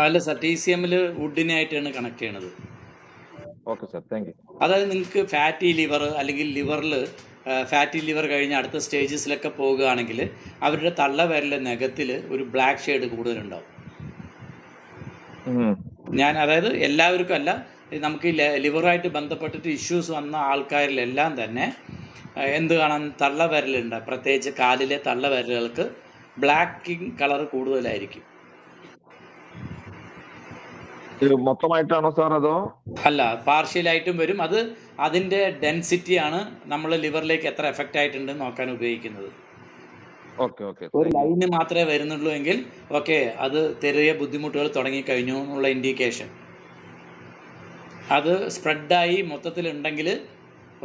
അല്ല സാർ, TCMൽ വുഡിനായിട്ടാണ് കണക്ട് ചെയ്യണത്. Okay sir, thank you. അതായത് നിങ്ങൾക്ക് ഫാറ്റി ലിവർ അല്ലെങ്കിൽ ലിവറിൽ ഫാറ്റി ലിവർ കഴിഞ്ഞ് അടുത്ത സ്റ്റേജസിലൊക്കെ പോകുകയാണെങ്കിൽ അവരുടെ തള്ളവിരലിലെ നഖത്തിൽ ഒരു ബ്ലാക്ക് ഷെയ്ഡ് കൂടുതലുണ്ടാവും. അതായത് എല്ലാവർക്കും അല്ല, നമുക്ക് ലിവറായിട്ട് ബന്ധപ്പെട്ടിട്ട് ഇഷ്യൂസ് വന്ന ആൾക്കാരിലെല്ലാം തന്നെ എന്ത് കാണാൻ, തള്ളവിരലുണ്ട്. പ്രത്യേകിച്ച് കാലിലെ തള്ളവിരലുകൾക്ക് ബ്ലാക്കിങ് കളർ കൂടുതലായിരിക്കും. മൊത്തമായിട്ടാണോ സാർ അതോ? അല്ല, പാർഷ്യലായിട്ടും വരും. അത് അതിൻ്റെ ഡെൻസിറ്റിയാണ് നമ്മൾ ലിവറിലേക്ക് എത്ര എഫക്റ്റ് ആയിട്ടുണ്ട് നോക്കാൻ ഉപയോഗിക്കുന്നത്. ഒരു ലൈന് മാത്രമേ വരുന്നുള്ളൂ എങ്കിൽ ഓക്കെ, അത് ചെറിയ ബുദ്ധിമുട്ടുകൾ തുടങ്ങിക്കഴിഞ്ഞു എന്നുള്ള ഇൻഡിക്കേഷൻ. അത് സ്പ്രെഡായി മൊത്തത്തിലുണ്ടെങ്കിൽ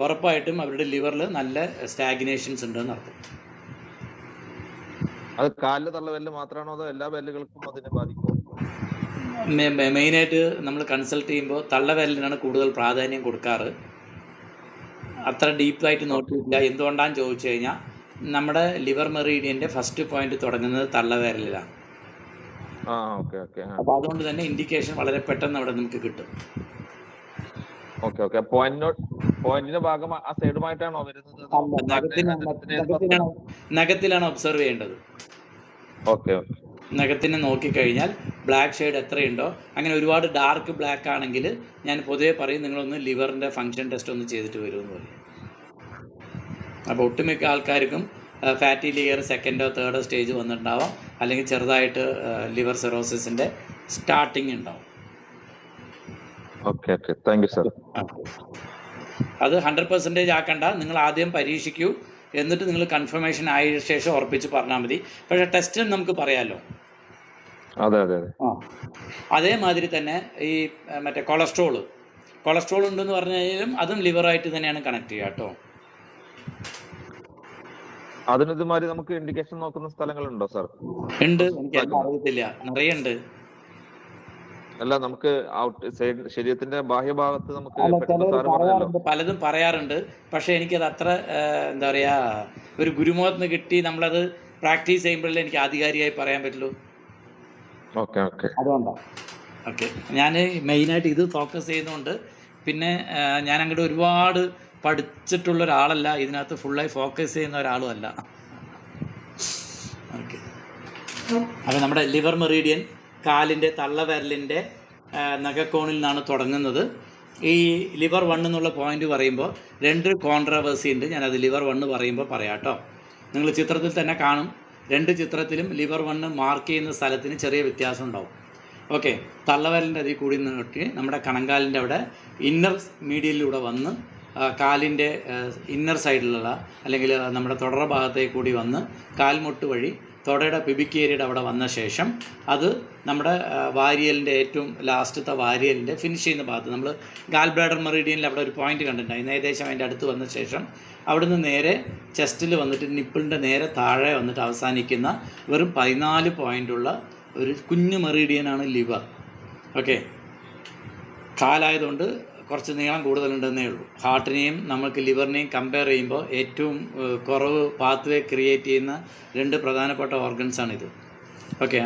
ഉറപ്പായിട്ടും അവരുടെ ലിവറിൽ നല്ല സ്റ്റാഗ്നേഷൻസ് ഉണ്ടെന്ന് അർത്ഥം. അത് കാലിലെ തള്ളവിരൽ മാത്രമാണോ അതോ എല്ലാ വിരലുകൾക്കും അതിനെ ബാധിക്കും? മെയിനായിട്ട് നമ്മൾ കൺസൾട്ട് ചെയ്യുമ്പോൾ തള്ളവിരലിനാണ് കൂടുതൽ പ്രാധാന്യം കൊടുക്കാറ്. അത്ര ഡീപ്പായിട്ട് നോക്കിയിട്ടില്ല. എന്തുകൊണ്ടാണെന്ന് ചോദിച്ചു കഴിഞ്ഞാൽ നമ്മുടെ ലിവർ മെറീഡിയൻ്റെ ഫസ്റ്റ് പോയിന്റ് തുടങ്ങുന്നത് തള്ളവിരലിലാണ്. അപ്പോൾ അതുകൊണ്ട് തന്നെ ഇൻഡിക്കേഷൻ വളരെ പെട്ടെന്ന് അവിടെ നമുക്ക് കിട്ടും. നഖത്തിലാണ് ഒബ്സർവ് ചെയ്യേണ്ടത്. നഖത്തിനെ നോക്കിക്കഴിഞ്ഞാൽ ബ്ലാക്ക് ഷെയ്ഡ് എത്രയുണ്ടോ, അങ്ങനെ ഒരുപാട് ഡാർക്ക് ബ്ലാക്ക് ആണെങ്കിൽ ഞാൻ പൊതുവെ പറയും നിങ്ങളൊന്ന് ലിവറിൻ്റെ ഫങ്ഷൻ ടെസ്റ്റ് ഒന്ന് ചെയ്തിട്ട് വരുമെന്ന് പറയും. അപ്പോൾ ഒട്ടുമിക്ക ആൾക്കാർക്കും fatty liver 2nd or 3rd stage വന്നിട്ടുണ്ടാവാം, അല്ലെങ്കിൽ ചെറുതായിട്ട് ലിവർ സിറോസിസിൻ്റെ സ്റ്റാർട്ടിങ് ഉണ്ടാവും. അത് 100% ആക്കണ്ട. നിങ്ങൾ ആദ്യം പരീക്ഷിക്കൂ, എന്നിട്ട് നിങ്ങൾ കൺഫർമേഷൻ ആയ ശേഷം ഉറപ്പിച്ച് പറഞ്ഞാൽ മതി. പക്ഷേ ടെസ്റ്റ് നമുക്ക് പറയാമല്ലോ. അതെ അതെ അതെ. ആ അതേമാതിരി തന്നെ ഈ മറ്റേ കൊളസ്ട്രോൾ ഉണ്ടെന്ന് പറഞ്ഞു കഴിഞ്ഞാലും അതും ലിവറായിട്ട് തന്നെയാണ് കണക്ട് ചെയ്യുക കേട്ടോ. അതിനിതുമാതിരി നമുക്ക് ഇൻഡിക്കേഷൻ നോക്കുന്ന സ്ഥലങ്ങളുണ്ടോ സാർ? ഉണ്ട്, പ്രോസസ് എനിക്ക് എല്ലാം ആക്കുന്നത് അറിയത്തില്ല, നിറയെ ഉണ്ട്. അല്ല, നമുക്ക് ശരീരത്തിന്റെ ബാഹ്യഭാഗത്ത് നമുക്ക് അല്ല, പെട്ടെന്ന് ചിലർ സാറ് പറഞ്ഞല്ലോ. പറയാറുണ്ട്, പലതും പറയാറുണ്ട്. പക്ഷേ എനിക്കത് അത്ര എന്താ പറയുക, ഒരു ഗുരുമുഖത്ത് നിന്ന് കിട്ടി നമ്മളത് പ്രാക്ടീസ് ചെയ്യുമ്പോഴല്ലേ എനിക്ക് ആധികാരികമായി പറയാൻ പറ്റുള്ളൂ. Okay okay. അതുകൊണ്ടാണ്. ഓക്കെ, ഞാൻ മെയിനായിട്ട് ഇത് ഫോക്കസ് ചെയ്യുന്നതുകൊണ്ട്. പിന്നെ ഞാൻ അങ്ങോട്ട് ഒരുപാട് പഠിച്ചിട്ടുള്ള ഒരാളല്ല, ഇതിനകത്ത് ഫുള്ളായി ഫോക്കസ് ചെയ്യുന്ന ഒരാളും അല്ല. ഓക്കെ, അപ്പോൾ നമ്മുടെ ലിവർ മെറീഡിയൻ കാലിൻ്റെ തള്ളവിരലിൻ്റെ നഖക്കോണിൽ നിന്നാണ് തുടങ്ങുന്നത്. ഈ ലിവർ 1 എന്നുള്ള പോയിന്റ് പറയുമ്പോൾ 2 കോൺട്രവേഴ്സി ഉണ്ട്. ഞാനത് ലിവർ 1 പറയുമ്പോൾ പറയാം കേട്ടോ. നിങ്ങൾ ചിത്രത്തിൽ തന്നെ കാണും, 2 ചിത്രത്തിലും ലിവർ 1 മാർക്ക് ചെയ്യുന്ന സ്ഥലത്തിന് ചെറിയ വ്യത്യാസം ഉണ്ടാവും. ഓക്കെ, തള്ളവിരലിൻ്റെ അതിൽ കൂടി നോക്കി നമ്മുടെ കണങ്കാലിൻ്റെ അവിടെ ഇന്നർ മീഡിയയിലൂടെ വന്ന് കാലിൻ്റെ ഇന്നർ സൈഡിലുള്ള അല്ലെങ്കിൽ നമ്മുടെ തുടർ ഭാഗത്തേക്ക് കൂടി വന്ന് കാൽമുട്ട് വഴി തൊടയുടെ പിബിക് ഏരിയയുടെ അവിടെ വന്ന ശേഷം അത് നമ്മുടെ വാരിയലിൻ്റെ ഏറ്റവും ലാസ്റ്റത്തെ വാരിയലിൻ്റെ ഫിനിഷ് ചെയ്യുന്ന ഭാഗത്ത് നമ്മൾ ഗാൽ ബ്ലാഡർ മെറീഡിയനിൽ അവിടെ ഒരു പോയിന്റ് കണ്ടിട്ടുണ്ടായിരുന്നു. ഏകദേശം അതിൻ്റെ അടുത്ത് വന്ന ശേഷം അവിടുന്ന് നേരെ ചെസ്റ്റിൽ വന്നിട്ട് നിപ്പിളിൻ്റെ നേരെ താഴെ വന്നിട്ട് അവസാനിക്കുന്ന വെറും 14 പോയിൻ്റുള്ള ഒരു കുഞ്ഞു മെറീഡിയനാണ് ലിവർ. ഓക്കെ, കാലായതുകൊണ്ട് കുറച്ച് നീളം കൂടുതലുണ്ടെന്നേ ഉള്ളൂ. ഹാർട്ടിനെയും നമുക്ക് ലിവറിനെയും കമ്പയർ ചെയ്യുമ്പോൾ ഏറ്റവും കുറവ് പാത്വേ ക്രിയേറ്റ് ചെയ്യുന്ന 2 പ്രധാനപ്പെട്ട ഓർഗൻസാണിത്. ഓക്കെ,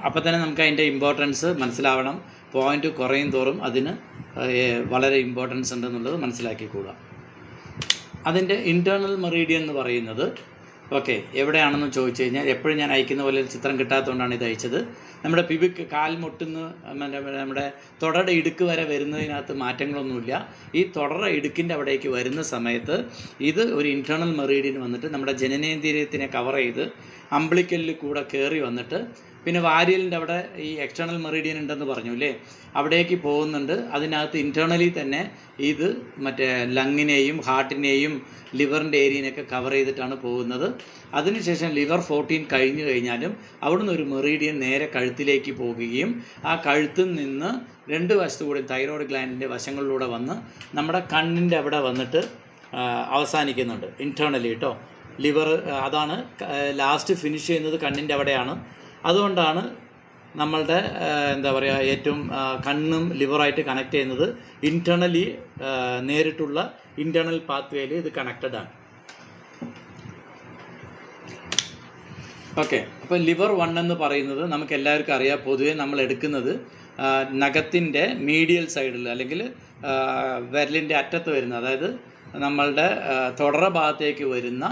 അപ്പോൾ തന്നെ നമുക്ക് അതിൻ്റെ ഇമ്പോർട്ടൻസ് മനസ്സിലാവണം. പോയിൻ്റ് കുറയും തോറും അതിന് വളരെ ഇമ്പോർട്ടൻസ് ഉണ്ടെന്നുള്ളത് മനസ്സിലാക്കിക്കൂടാ. അതിൻ്റെ ഇൻറ്റേർണൽ മെറീഡിയൻ എന്ന് പറയുന്നത് ഓക്കെ എവിടെയാണെന്ന് ചോദിച്ചു കഴിഞ്ഞാൽ എപ്പോഴും ഞാൻ അയക്കുന്ന പോലെ ചിത്രം കിട്ടാത്തതുകൊണ്ടാണ് ഇത് അയച്ചത്. നമ്മുടെ പിബിക്ക് കാൽമുട്ടുന്ന് നമ്മുടെ തുടയുടെ ഇടുക്ക് വരെ വരുന്നതിനകത്ത് മാറ്റങ്ങളൊന്നുമില്ല. ഈ തുടയുടെ ഇടുക്കിൻ്റെ അവിടേക്ക് വരുന്ന സമയത്ത് ഇത് ഒരു ഇൻറ്റേർണൽ മെറീഡിയൻ വന്നിട്ട് നമ്മുടെ ജനനേന്ദ്രിയത്തിനെ കവർ ചെയ്ത് അമ്പിളിക്കലിൽ കൂടെ കയറി വന്നിട്ട് പിന്നെ വാരിയലിൻ്റെ അവിടെ ഈ എക്സ്റ്റേണൽ മെറീഡിയൻ ഉണ്ടെന്ന് പറഞ്ഞു അല്ലേ, അവിടേക്ക് പോകുന്നുണ്ട്. അതിനകത്ത് ഇൻറ്റേർണലി തന്നെ ഇത് മറ്റേ ലങ്ങിനെയും ഹാർട്ടിനെയും ലിവറിൻ്റെ ഏരിയനെയൊക്കെ കവർ ചെയ്തിട്ടാണ് പോകുന്നത്. അതിനുശേഷം ലിവർ 14 കഴിഞ്ഞു കഴിഞ്ഞാലും അവിടുന്ന് ഒരു മെറീഡിയൻ നേരെ കഴുത്തിലേക്ക് പോകുകയും ആ കഴുത്തിൽ നിന്ന് 2 വശത്തുകൂടി തൈറോയ്ഡ് ഗ്ലാൻഡിൻ്റെ വശങ്ങളിലൂടെ വന്ന് നമ്മുടെ കണ്ണിൻ്റെ അവിടെ വന്നിട്ട് അവസാനിക്കുന്നുണ്ട് ഇൻറ്റേർണലി കേട്ടോ. ലിവർ അതാണ് ലാസ്റ്റ് ഫിനിഷ് ചെയ്യുന്നത് കണ്ണിൻ്റെ അവിടെയാണ്. അതുകൊണ്ടാണ് നമ്മളുടെ എന്താ പറയുക ഏറ്റവും കണ്ണും ലിവറായിട്ട് കണക്ട് ചെയ്യുന്നത്. ഇൻറ്റേർണലി നേരിട്ടുള്ള ഇൻറ്റേർണൽ പാത്വേയിൽ ഇത് കണക്റ്റഡ് ആണ്. ഓക്കെ, അപ്പോൾ ലിവർ 1 എന്ന് പറയുന്നത് നമുക്ക് എല്ലാവർക്കും അറിയാം. പൊതുവെ നമ്മൾ എടുക്കുന്നത് നഖത്തിൻ്റെ മീഡിയൽ സൈഡിൽ അല്ലെങ്കിൽ വിരലിൻ്റെ അറ്റത്ത് വരുന്ന, അതായത് നമ്മളുടെ തുടർ ഭാഗത്തേക്ക് വരുന്ന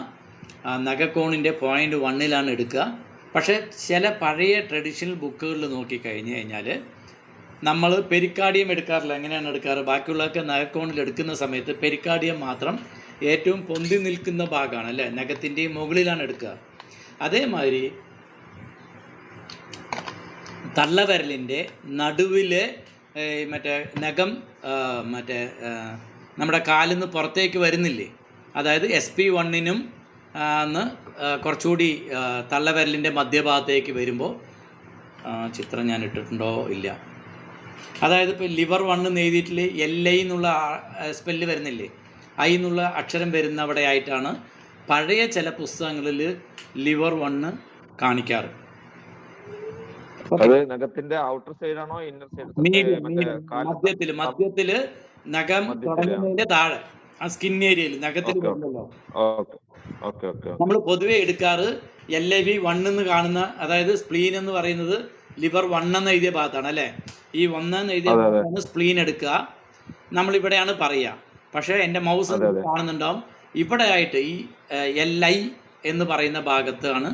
നഖക്കോണിൻ്റെ പോയിൻ്റ് 1ലാണ് എടുക്കുക. പക്ഷേ ചില പഴയ ട്രഡീഷണൽ ബുക്കുകളിൽ നോക്കിക്കഴിഞ്ഞ് കഴിഞ്ഞാൽ നമ്മൾ പെരിക്കാർഡിയം എടുക്കാറില്ല. എങ്ങനെയാണ് എടുക്കാറ്? ബാക്കിയുള്ളതൊക്കെ നഖക്കോണിൽ എടുക്കുന്ന സമയത്ത് പെരിക്കാർഡിയം മാത്രം ഏറ്റവും പൊന്തി നിൽക്കുന്ന ഭാഗമാണ് അല്ലേ, നഖത്തിൻ്റെയും മുകളിലാണ് എടുക്കുക. അതേമാതിരി തള്ളവിരലിൻ്റെ നടുവിലെ മറ്റേ നഖം നമ്മുടെ കാലിൽ നിന്ന് പുറത്തേക്ക് വരുന്നില്ലേ, അതായത് SP1നും കുറച്ചുകൂടി തള്ളവിരലിൻ്റെ മധ്യഭാഗത്തേക്ക് വരുമ്പോൾ ചിത്രം ഞാൻ ഇട്ടിട്ടുണ്ടോ ഇല്ല, അതായത് ഇപ്പോൾ ലിവർ 1 എന്ന് എഴുതിയിട്ടില്ലേ, LI എന്നുള്ള സ്പെല്ല് വരുന്നില്ലേ, I എന്നുള്ള അക്ഷരം വരുന്ന അവിടെ ആയിട്ടാണ് പഴയ ചില പുസ്തകങ്ങളിൽ ലിവർ 1 കാണിക്കാറ്. നഖത്തിന്റെ ഔട്ടർ സൈഡ് ആണോ ഇന്നർ സൈഡ്? മധ്യത്തില് നഖം തുടങ്ങുന്നതിന്റെ താഴെ ആ സ്കിൻ ഏരിയയിൽ നഖത്തിൽ വരുന്നല്ലോ. നമ്മൾ പൊതുവെ എടുക്കാറ് LIV1 എന്ന് കാണുന്ന, അതായത് സ്പ്ലീൻ എന്ന് പറയുന്നത് ലിവർ 1 എന്ന് എഴുതിയ ഭാഗത്താണ് അല്ലേ. ഈ 1 എന്ന് എഴുതിയ ഭാഗത്താണ് സ്പ്ലീൻ എടുക്കുക, നമ്മളിവിടെയാണ് പറയുക. പക്ഷേ എൻ്റെ മൗസ് കാണുന്നുണ്ടാവും, ഇവിടെ ആയിട്ട് ഈ LI എന്ന് പറയുന്ന ഭാഗത്താണ്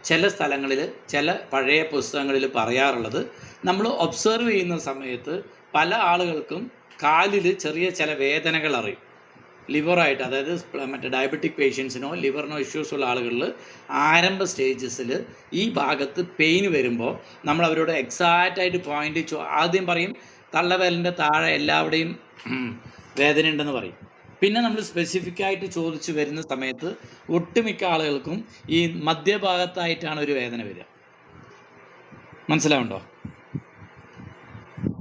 ചില സ്ഥലങ്ങളിൽ ചില പഴയ പുസ്തകങ്ങളിൽ പറയാറുള്ളത്. നമ്മൾ ഒബ്സർവ് ചെയ്യുന്ന സമയത്ത് പല ആളുകൾക്കും കാലിൽ ചെറിയ ചില വേദനകൾ അറിയും ലിവറായിട്ട്. അതായത് മറ്റേ ഡയബറ്റിക് പേഷ്യൻസിനോ ലിവറിനോ ഇഷ്യൂസ് ഉള്ള ആളുകളിൽ ആരംഭ സ്റ്റേജസിൽ ഈ ഭാഗത്ത് പെയിൻ വരുമ്പോൾ നമ്മൾ അവരോട് എക്സാക്റ്റായിട്ട് പോയിൻ്റ് ആദ്യം പറയും തള്ളവിരലിൻ്റെ താഴെ എല്ലാവിടെയും വേദന ഉണ്ടെന്ന് പറയും. പിന്നെ നമ്മൾ സ്പെസിഫിക്കായിട്ട് ചോദിച്ച് വരുന്ന സമയത്ത് ഒട്ടുമിക്ക ആളുകൾക്കും ഈ മധ്യഭാഗത്തായിട്ടാണ് ഒരു വേദന വരിക. മനസ്സിലാവുണ്ടോ?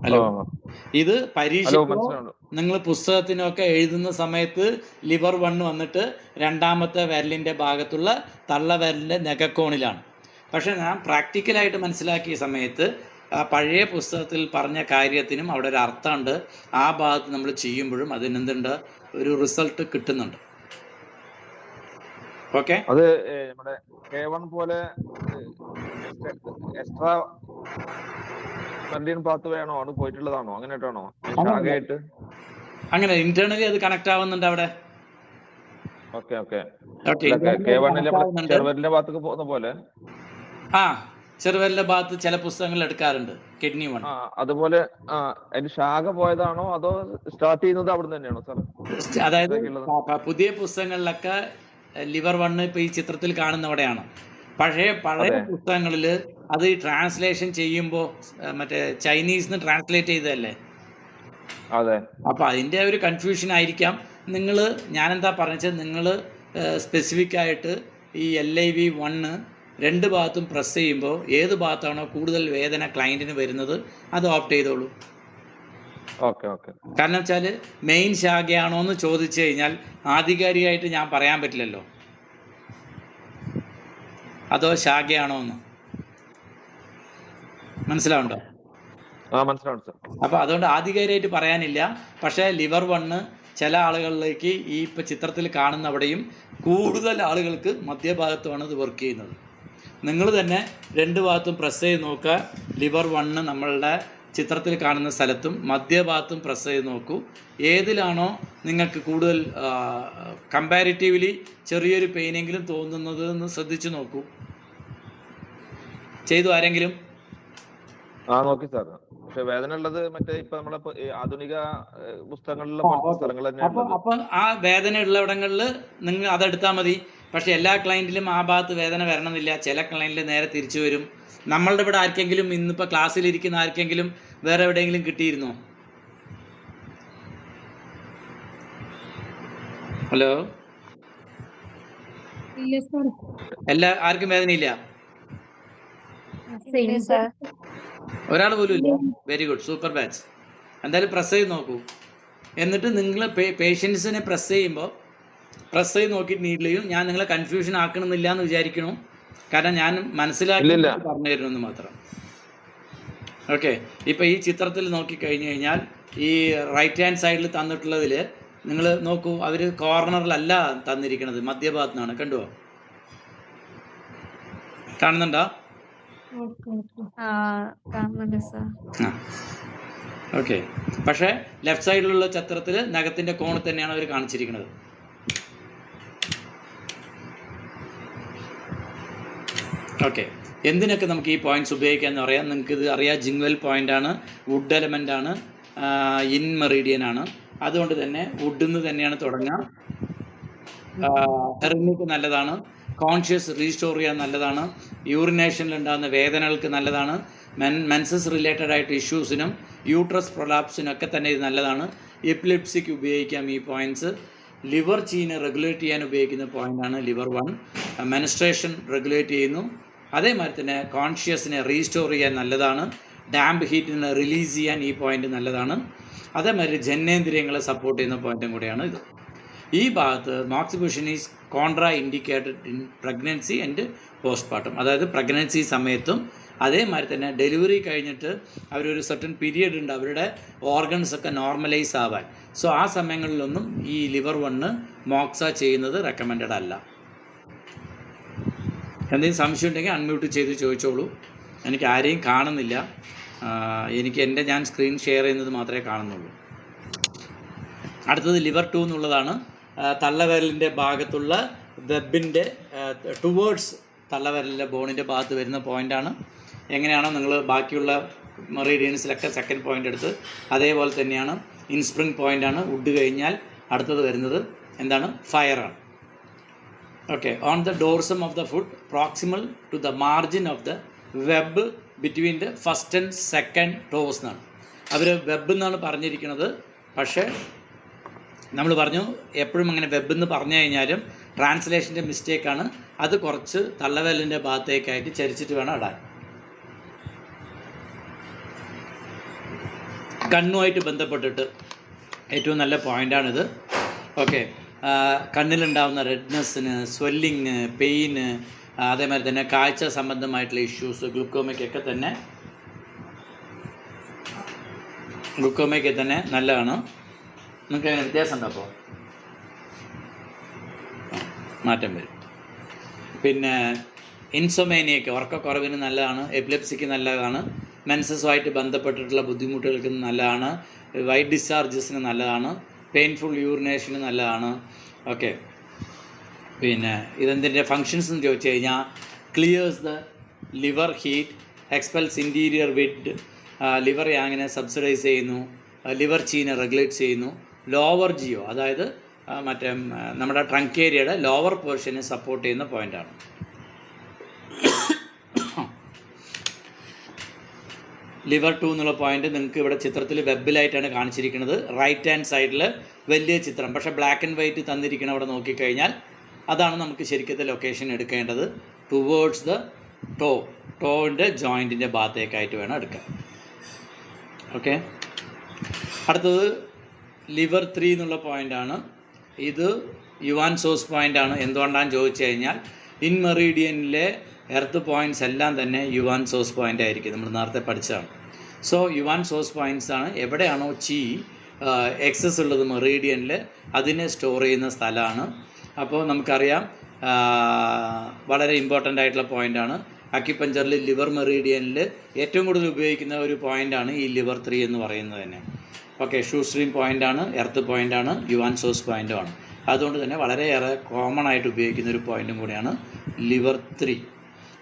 ഹലോ, ഇത് പരീക്ഷയ്ക്കോ നിങ്ങൾ പുസ്തകത്തിനൊക്കെ എഴുതുന്ന സമയത്ത് ലിവർ 1 വന്നിട്ട് രണ്ടാമത്തെ വിരലിൻ്റെ ഭാഗത്തുള്ള തള്ളവിരലിൻ്റെ നെഗക്കോണിലാണ്. പക്ഷേ ഞാൻ പ്രാക്ടിക്കലായിട്ട് മനസ്സിലാക്കിയ സമയത്ത് ആ പഴയ പുസ്തകത്തിൽ പറഞ്ഞ കാര്യത്തിനും അവിടെ ഒരു അർത്ഥമുണ്ട്. ആ ഭാഗത്ത് നമ്മൾ ചെയ്യുമ്പോഴും അതിനെന്തുണ്ട്, ഒരു റിസൾട്ട് കിട്ടുന്നുണ്ട്. ഓക്കെ, അത് നമ്മുടെ K1 പോലെ എക്സ്ട്രാ മെറിഡിയൻ പാത്ത് വേണോ ആണ് പോയിട്ടുള്ളതാണോ? അങ്ങനെയായിട്ടാണോ ശാഖയായിട്ട്? അങ്ങനെ ഇന്റേണലി അത് കണക്ട് ആവുന്നുണ്ട് അവിടെ. Okay okay. ഓക്കെ, K1 ചെറുവിരലിന്റെ ഭാഗത്തേക്ക് പോകുന്ന പോലെ ആ ചെറുവിരലിന്റെ ഭാഗത്ത് ചില പുസ്തകങ്ങൾ എടുക്കാറുണ്ട് കിഡ്നി 1. അതുപോലെ അതിന് ശാഖ പോയതാണോ അതോ സ്റ്റാർട്ട് ചെയ്യുന്നത് അവിടെ തന്നെയാണോ സാർ? അതായത് പുതിയ പുസ്തകങ്ങളിലൊക്കെ ലിവർ 1 ഇപ്പൊ ഈ ചിത്രത്തിൽ കാണുന്നവിടെയാണ്. പക്ഷേ പഴയ പുസ്തകങ്ങളിൽ അത് ഈ ട്രാൻസ്ലേഷൻ ചെയ്യുമ്പോൾ മറ്റേ ചൈനീസിന് ട്രാൻസ്ലേറ്റ് ചെയ്തതല്ലേ. അതെ. അപ്പൊ അതിന്റെ ഒരു കൺഫ്യൂഷൻ ആയിരിക്കാം. ഞാനെന്താ പറഞ്ഞത്, നിങ്ങൾ സ്പെസിഫിക് ആയിട്ട് ഈ LIV1 രണ്ട് ഭാഗത്തും പ്രസ് ചെയ്യുമ്പോൾ ഏത് ഭാഗത്താണോ കൂടുതൽ വേദന ക്ലയൻറ്റിന് വരുന്നത് അത് ഓപ്റ്റ് ചെയ്തോളൂ. കാരണം വെച്ചാൽ മെയിൻ ശാഖയാണോ എന്ന് ചോദിച്ചു കഴിഞ്ഞാൽ ആധികാരികമായിട്ട് ഞാൻ പറയാൻ പറ്റില്ലല്ലോ അതോ ശാഖയാണോ എന്ന്. മനസ്സിലാവുണ്ടോ? മനസ്സിലാവുണ്ട്. അപ്പോൾ അതുകൊണ്ട് ആധികാരികമായിട്ട് പറയാനില്ല. പക്ഷേ ലിവർ 1 ചില ആളുകളിലേക്ക് ഈ ഇപ്പം ചിത്രത്തിൽ കാണുന്നവിടെയും കൂടുതൽ ആളുകൾക്ക് മധ്യഭാഗത്തുമാണ് ഇത് വർക്ക് ചെയ്യുന്നത്. നിങ്ങൾ തന്നെ രണ്ട് ഭാഗത്തും പ്രസ് ചെയ്ത് നോക്കുക. ലിവർ 1 നമ്മളുടെ ചിത്രത്തിൽ കാണുന്ന സ്ഥലത്തും മധ്യഭാഗത്തും പ്രസ് ചെയ്ത് നോക്കൂ. ഏതിലാണോ നിങ്ങൾക്ക് കൂടുതൽ കമ്പാരിറ്റീവ്ലി ചെറിയൊരു പെയിനെങ്കിലും തോന്നുന്നത് എന്ന് ശ്രദ്ധിച്ചു നോക്കൂ. ചെയ്തു ആരെങ്കിലും? നോക്കി സാർ. പക്ഷെ വേദന ഉള്ളത് മറ്റേ ഇപ്പൊ നമ്മളെ ആധുനിക പുസ്തകങ്ങളിലെ സ്ഥലങ്ങൾ തന്നെയാണ്. അപ്പൊ ആ വേദന ഉള്ളവിടങ്ങളിൽ നിങ്ങൾ അതെടുത്താൽ മതി. പക്ഷെ എല്ലാ ക്ലയന്റിലും ആ ഭാഗത്ത് വേദന വരണമെന്നില്ല. ചില ക്ലയന്റിൽ നേരെ തിരിച്ചു വരും. നമ്മളുടെ ഇവിടെ ആർക്കെങ്കിലും ഇന്നിപ്പോൾ ക്ലാസ്സിലിരിക്കുന്ന ആർക്കെങ്കിലും വേറെ എവിടെയെങ്കിലും കിട്ടിയിരുന്നോ? ഹലോ, ആർക്കും വേദനയില്ല? ഒരാൾ പോലും ഇല്ല? Very good, super batch. എന്തായാലും പ്രസ് ചെയ്ത് നോക്കൂ. എന്നിട്ട് നിങ്ങൾ പേഷ്യൻസിനെ പ്രസ് ചെയ്ത് നോക്കിയിട്ട് നീഡിലെയും ഞാൻ നിങ്ങളെ കൺഫ്യൂഷൻ ആക്കണമെന്നില്ല എന്ന് വിചാരിക്കണം. കാരണം ഞാൻ മനസ്സിലാക്കി പറഞ്ഞു തരുമെന്ന് മാത്രം. ഓക്കെ, ഇപ്പം ഈ ചിത്രത്തിൽ നോക്കിക്കഴിഞ്ഞ് കഴിഞ്ഞാൽ ഈ റൈറ്റ് ഹാൻഡ് സൈഡിൽ തന്നിട്ടുള്ളതിൽ നിങ്ങൾ നോക്കൂ, അവർ കോർണറിലല്ല തന്നിരിക്കുന്നത്, മധ്യഭാഗത്തു നിന്നാണ്. കണ്ടുവോ? കാണുന്നുണ്ടോ? ഓക്കെ, പക്ഷേ ലെഫ്റ്റ് സൈഡിലുള്ള ചിത്രത്തിൽ നഖത്തിന്റെ കോണിൽ തന്നെയാണ് അവർ കാണിച്ചിരിക്കുന്നത്. ഓക്കെ, എന്തിനൊക്കെ നമുക്ക് ഈ പോയിന്റ്സ് ഉപയോഗിക്കാമെന്ന് പറയാം. നിങ്ങൾക്ക് ഇത് അറിയാം, ജിങ്വൽ പോയിന്റ് ആണ്, വുഡ് എലമെന്റ് ആണ്, ഇൻ മെറിഡിയൻ ആണ്. അതുകൊണ്ട് തന്നെ വുഡിൽ നിന്ന് തന്നെയാണ് തുടങ്ങുക. ഹെർണിക്ക് നല്ലതാണ്, കോൺഷ്യസ് റീസ്റ്റോർ ചെയ്യാൻ നല്ലതാണ്, യൂറിനേഷനിൽ ഉണ്ടാകുന്ന വേദനകൾക്ക് നല്ലതാണ്, മെൻസസ് റിലേറ്റഡ് ആയിട്ട് ഇഷ്യൂസിനും യൂട്രസ് പ്രൊലാപ്സിനൊക്കെ തന്നെ ഇത് നല്ലതാണ്. എപ്പിലെപ്സിക്ക് ഉപയോഗിക്കാം ഈ പോയിന്റ്സ്. ലിവർ ചീനെ റെഗുലേറ്റ് ചെയ്യാൻ ഉപയോഗിക്കുന്ന പോയിൻ്റാണ് ലിവർ 1. മെൻസ്ട്രേഷൻ റെഗുലേറ്റ് ചെയ്യുന്നു. അതേമാതിരി തന്നെ കോൺഷ്യസിനെ റീസ്റ്റോർ ചെയ്യാൻ നല്ലതാണ്. ഡാമ്പ് ഹീറ്റിനെ റിലീസ് ചെയ്യാൻ ഈ പോയിൻ്റ് നല്ലതാണ്. അതേമാതിരി ജനനേന്ദ്രിയങ്ങളെ സപ്പോർട്ട് ചെയ്യുന്ന പോയിൻറ്റും കൂടെയാണ് ഇത്. ഈ ഭാഗത്ത് moxibustion is contraindicated in pregnancy and postpartum. അതായത് പ്രഗ്നൻസി സമയത്തും അതേമാതിരി തന്നെ ഡെലിവറി കഴിഞ്ഞിട്ട് അവരൊരു സർട്ടൻ പീരിയഡ് ഉണ്ട് അവരുടെ ഓർഗൻസ് ഒക്കെ നോർമലൈസ് ആവാൻ. സോ ആ സമയങ്ങളിലൊന്നും ഈ ലിവർ 1 മോക്സ ചെയ്യുന്നത് റെക്കമെൻഡഡ് അല്ല. എന്തെങ്കിലും സംശയം ഉണ്ടെങ്കിൽ അൺമ്യൂട്ട് ചെയ്ത് ചോദിച്ചോളൂ. എനിക്ക് ആരെയും കാണുന്നില്ല. ഞാൻ സ്ക്രീൻ ഷെയർ ചെയ്യുന്നത് മാത്രമേ കാണുന്നുള്ളൂ. അടുത്തത് ലിവർ 2 എന്നുള്ളതാണ്. തള്ളവിരലിൻ്റെ ഭാഗത്തുള്ള വെബിൻ്റെ ടുവേർഡ്സ് തള്ളവിരലിൻ്റെ ബോണിൻ്റെ ഭാഗത്ത് വരുന്ന പോയിൻ്റാണ്. എങ്ങനെയാണോ നിങ്ങൾ ബാക്കിയുള്ള മെറിഡിയൻസിലൊക്കെ സെക്കൻഡ് പോയിൻ്റ് എടുത്ത് അതേപോലെ തന്നെയാണ്. ഇൻസ്പ്രിങ് പോയിൻ്റാണ്. വുഡ് കഴിഞ്ഞാൽ അടുത്തത് വരുന്നത് എന്താണ്? ഫയറാണ്. Okay, on the dorsum of the foot proximal to the margin of the web between the first and second toes എന്നാണ് അവർ വെബ് എന്നാണ് പറഞ്ഞിരിക്കുന്നത്. പക്ഷേ നമ്മൾ പറഞ്ഞു എപ്പോഴും അങ്ങനെ വെബ് എന്ന് പറഞ്ഞു കഴിഞ്ഞാലും ട്രാൻസ്ലേഷൻ്റെ മിസ്റ്റേക്കാണ്. അത് കുറച്ച് തള്ളവിരലിൻ്റെ ഭാഗത്തേക്കായിട്ട് ചരിച്ചിട്ട് വേണം ഇടാൻ. കണ്ണുമായിട്ട് ബന്ധപ്പെട്ടിട്ട് ഏറ്റവും നല്ല പോയിൻ്റാണിത്. ഓക്കെ, കണ്ണിലുണ്ടാകുന്ന റെഡ്നെസ്സിന്, സ്വെല്ലിങ്, പെയിന്, അതേമാതിരി തന്നെ കാഴ്ച സംബന്ധമായിട്ടുള്ള ഇഷ്യൂസ്, ഗ്ലൂക്കോമയ്ക്കൊക്കെ തന്നെ നല്ലതാണ്. നിങ്ങൾക്ക് അതിന് വ്യത്യാസം ഉണ്ടോ? അപ്പോൾ മാറ്റം വരും. പിന്നെ ഇൻസൊമേനിയയ്ക്ക്, ഉറക്കക്കുറവിന് നല്ലതാണ്. എപ്പിലെപ്സിക്ക് നല്ലതാണ്. മെൻസസുമായിട്ട് ബന്ധപ്പെട്ടിട്ടുള്ള ബുദ്ധിമുട്ടുകൾക്ക് നല്ലതാണ്. വൈറ്റ് ഡിസ്ചാർജസിന് നല്ലതാണ്. പെയിൻഫുൾ യൂറിനേഷന് നല്ലതാണ്. ഓക്കെ, പിന്നെ ഇതെന്തിൻ്റെ ഫങ്ഷൻസ് എന്ന് ചോദിച്ചു കഴിഞ്ഞാൽ clears the liver heat, expels interior wind, liver യാങ്ങിനെ സബ്സിഡൈസ് ചെയ്യുന്നു, ലിവർ ചീനെ റെഗുലേറ്റ് ചെയ്യുന്നു, ലോവർ ജിയോ അതായത് മറ്റേ നമ്മുടെ ട്രങ്ക് ഏരിയയുടെ ലോവർ പോർഷനെ സപ്പോർട്ട് ചെയ്യുന്ന പോയിൻ്റാണ്. ലിവർ 2 എന്നുള്ള പോയിന്റ് നിങ്ങൾക്ക് ഇവിടെ ചിത്രത്തിൽ വെബിലായിട്ടാണ് കാണിച്ചിരിക്കുന്നത്. റൈറ്റ് ഹാൻഡ് സൈഡിൽ വലിയ ചിത്രം, പക്ഷേ ബ്ലാക്ക് ആൻഡ് വൈറ്റ് തന്നിരിക്കണം. അവിടെ നോക്കിക്കഴിഞ്ഞാൽ അതാണ് നമുക്ക് ശരിക്കത്തെ ലൊക്കേഷൻ എടുക്കേണ്ടത്. ടുവേർഡ്സ് ദ ടോവിൻ്റെ ജോയിൻറ്റിൻ്റെ ഭാഗത്തേക്കായിട്ട് വേണം എടുക്കാൻ. ഓക്കെ, അടുത്തത് ലിവർ 3 എന്നുള്ള പോയിൻ്റാണ്. ഇത് യുവാൻ സോസ് പോയിൻ്റാണ്. എന്തുകൊണ്ടാണെന്ന് ചോദിച്ചു കഴിഞ്ഞാൽ ഇൻ മെറീഡിയനിലെ എർത്ത് പോയിൻറ്റ്സ് എല്ലാം തന്നെ യുവാൻ സോസ് പോയിൻ്റ് ആയിരിക്കും. നമ്മൾ നേരത്തെ പഠിച്ചതാണ്. സോ യുവാൻ സോസ് പോയിൻറ്റ്സ് ആണ് എവിടെയാണോ എക്സസ് ഉള്ളത് മെറീഡിയനിൽ അതിനെ സ്റ്റോർ ചെയ്യുന്ന സ്ഥലമാണ്. അപ്പോൾ നമുക്കറിയാം വളരെ ഇമ്പോർട്ടൻ്റ് ആയിട്ടുള്ള പോയിൻ്റാണ്. അക്യുപഞ്ചറിൽ ലിവർ മെറീഡിയനിൽ ഏറ്റവും കൂടുതൽ ഉപയോഗിക്കുന്ന ഒരു പോയിൻ്റാണ് ഈ ലിവർ 3 എന്ന് പറയുന്നത് തന്നെ. ഓക്കെ, ഷൂ സ്ട്രീം പോയിൻ്റാണ്, എർത്ത് പോയിൻ്റാണ്, യുവാൻ സോസ് പോയിൻ്റുമാണ്. അതുകൊണ്ട് തന്നെ വളരെയേറെ കോമൺ ആയിട്ട് ഉപയോഗിക്കുന്ന ഒരു പോയിൻറ്റും കൂടിയാണ് ലിവർ 3.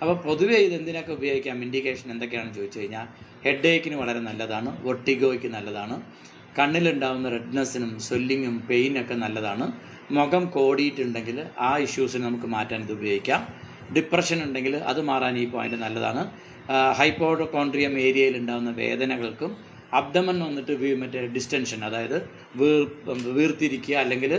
അപ്പോൾ പൊതുവേ ഇത് എന്തിനൊക്കെ ഉപയോഗിക്കാം, ഇൻഡിക്കേഷൻ എന്തൊക്കെയാണെന്ന് ചോദിച്ചു കഴിഞ്ഞാൽ ഹെഡ് ഏക്കിന് വളരെ നല്ലതാണ്, വെർട്ടിഗോയ്ക്ക് നല്ലതാണ്, കണ്ണിലുണ്ടാകുന്ന റെഡ്നെസ്സിനും സ്വെല്ലിങ്ങും പെയിനൊക്കെ നല്ലതാണ്. മുഖം കോടിയിട്ടുണ്ടെങ്കിൽ ആ ഇഷ്യൂസിന് നമുക്ക് മാറ്റാൻ ഇത് ഉപയോഗിക്കാം. ഡിപ്രഷൻ ഉണ്ടെങ്കിൽ അത് മാറാൻ ഈ പോയിൻ്റ് നല്ലതാണ്. ഹൈപ്പോഡ്രോകോൺട്രിയം ഏരിയയിൽ ഉണ്ടാകുന്ന വേദനകൾക്കും, അബ്ഡമൻ വന്നിട്ട് മറ്റേ ഡിസ്റ്റൻഷൻ അതായത് വീർത്തിരിക്കുക, അല്ലെങ്കിൽ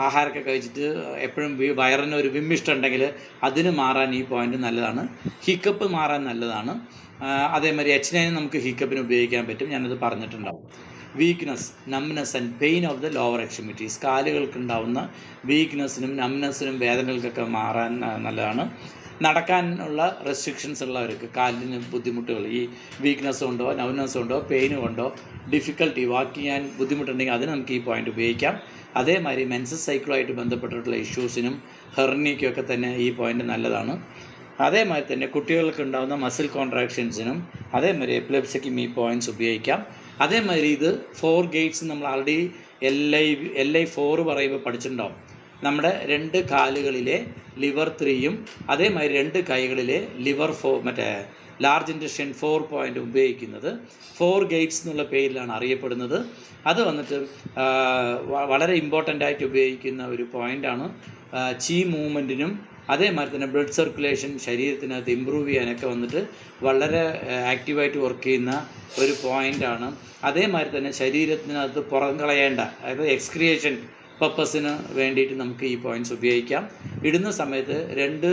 ആഹാരമൊക്കെ കഴിച്ചിട്ട് എപ്പോഴും വയറിന് ഒരു വിമ്മിഷ്ടം ഉണ്ടെങ്കിൽ അതിന് മാറാൻ ഈ പോയിൻ്റ് നല്ലതാണ്. ഹിക്കപ്പ് മാറാൻ നല്ലതാണ്. അതേമാതിരി H9 നമുക്ക് ഹിക്കപ്പിന് ഉപയോഗിക്കാൻ പറ്റും, ഞാനത് പറഞ്ഞിട്ടുണ്ടാവും. Weakness, numbness and pain of the lower extremities, കാലുകൾക്കുണ്ടാവുന്ന വീക്ക്നെസ്സിനും നംനെസ്സിനും വേദനകൾക്കൊക്കെ മാറാൻ നല്ലതാണ്. നടക്കാനുള്ള റെസ്ട്രിക്ഷൻസ് ഉള്ളവർക്ക്, കാലിന് ബുദ്ധിമുട്ടുകൾ, ഈ വീക്ക്നെസ് കൊണ്ടോ നംനെസ് കൊണ്ടോ പെയിന് കൊണ്ടോ ഡിഫിക്കൽട്ടി വാക്ക് ചെയ്യാൻ ബുദ്ധിമുട്ടുണ്ടെങ്കിൽ അതിന് നമുക്ക് ഈ പോയിൻ്റ് ഉപയോഗിക്കാം. അതേമാതിരി മെൻസസ് സൈക്കിളുമായിട്ട് ബന്ധപ്പെട്ടിട്ടുള്ള ഇഷ്യൂസിനും ഹെർണിയയ്ക്കൊക്കെ തന്നെ ഈ പോയിൻ്റ് നല്ലതാണ്. അതേമാതിരി തന്നെ കുട്ടികൾക്ക് ഉണ്ടാകുന്ന മസിൽ കോൺട്രാക്ഷൻസിനും അതേമാതിരി എപ്പിലെപ്സിക്കും ഈ പോയിൻറ്റ്സ് ഉപയോഗിക്കാം. അതേമാതിരി ഇത് 4 ഗേറ്റ്സ് നമ്മൾ ആൾറെഡി LI4 പറയുമ്പോൾ പഠിച്ചിട്ടുണ്ടാവും. നമ്മുടെ 2 കാലുകളിലെ ലിവർ 3യും അതേമാതിരി 2 കൈകളിലെ ലിവർ 4 മറ്റേ ലാർജ് ഇൻറ്റസ്റ്റൈൻ 4 പോയിൻ്റ് ഉപയോഗിക്കുന്നത് 4 ഗേറ്റ്സ് എന്നുള്ള പേരിലാണ് അറിയപ്പെടുന്നത്. അത് വന്നിട്ട് വളരെ ഇമ്പോർട്ടൻ്റ് ആയിട്ട് ഉപയോഗിക്കുന്ന ഒരു പോയിൻ്റാണ്. ചീ മൂവ്മെൻറ്റിനും അതേമാതിരി തന്നെ ബ്ലഡ് സർക്കുലേഷൻ ശരീരത്തിനകത്ത് ഇമ്പ്രൂവ് ചെയ്യാനൊക്കെ വന്നിട്ട് വളരെ ആക്റ്റീവായിട്ട് വർക്ക് ചെയ്യുന്ന ഒരു പോയിൻ്റാണ്. അതേമാതിരി തന്നെ ശരീരത്തിനകത്ത് പുറം കളയേണ്ട, അതായത് എക്സ്ക്രിയേഷൻ പർപ്പസിന് വേണ്ടിയിട്ട് നമുക്ക് ഈ പോയിൻറ്റ്സ് ഉപയോഗിക്കാം. ഇടുന്ന സമയത്ത് 2